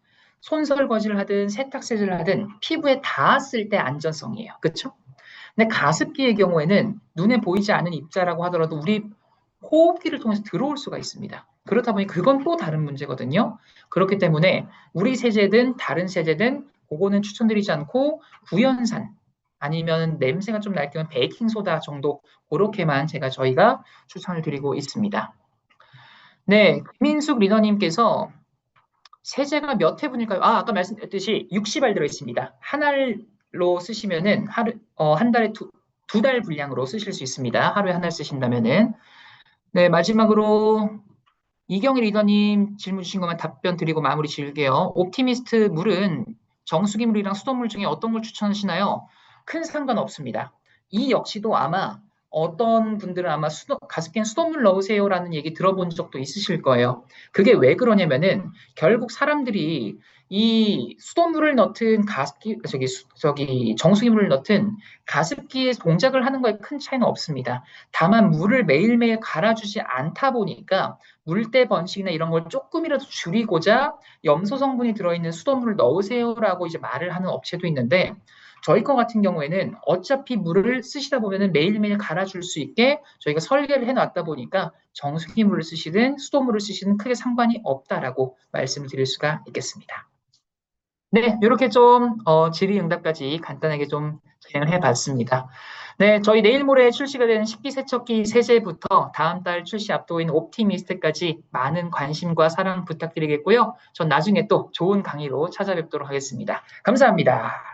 손설거지를 하든 세탁세제를 하든 피부에 닿았을 때 안전성이에요. 그렇죠? 근데 가습기의 경우에는 눈에 보이지 않는 입자라고 하더라도 우리 호흡기를 통해서 들어올 수가 있습니다. 그렇다 보니 그건 또 다른 문제거든요. 그렇기 때문에 우리 세제든 다른 세제든 그거는 추천드리지 않고 구연산 아니면 냄새가 좀 날 경우 베이킹소다 정도 그렇게만 저희가 추천을 드리고 있습니다. 네, 김민숙 리더님께서 세제가 몇 회분일까요? 아까 말씀드렸듯이 60알 들어있습니다. 한 알로 쓰시면은 한 달에 두 달 분량으로 쓰실 수 있습니다. 하루에 한 알 쓰신다면은. 네, 마지막으로 이경희 리더님 질문 주신 것만 답변 드리고 마무리 지을게요. 옵티미스트 물은 정수기 물이랑 수돗물 중에 어떤 걸 추천하시나요? 큰 상관없습니다. 이 역시도 아마 어떤 분들은 아마 가습기엔 수돗물 넣으세요라는 얘기 들어본 적도 있으실 거예요. 그게 왜 그러냐면은 결국 사람들이 이 수돗물을 넣든 정수기 물을 넣든 가습기에 동작을 하는 거에 큰 차이는 없습니다. 다만 물을 매일매일 갈아주지 않다 보니까 물때 번식이나 이런 걸 조금이라도 줄이고자 염소 성분이 들어있는 수돗물을 넣으세요라고 이제 말을 하는 업체도 있는데 저희 거 같은 경우에는 어차피 물을 쓰시다 보면은 매일매일 갈아줄 수 있게 저희가 설계를 해놨다 보니까 정수기 물을 쓰시든 수돗물을 쓰시든 크게 상관이 없다라고 말씀을 드릴 수가 있겠습니다. 네, 이렇게 좀 질의응답까지 간단하게 좀 진행을 해봤습니다. 네, 저희 내일 모레 출시가 되는 식기세척기 세제부터 다음 달 출시 앞두고 있는 옵티미스트까지 많은 관심과 사랑 부탁드리겠고요. 전 나중에 또 좋은 강의로 찾아뵙도록 하겠습니다. 감사합니다.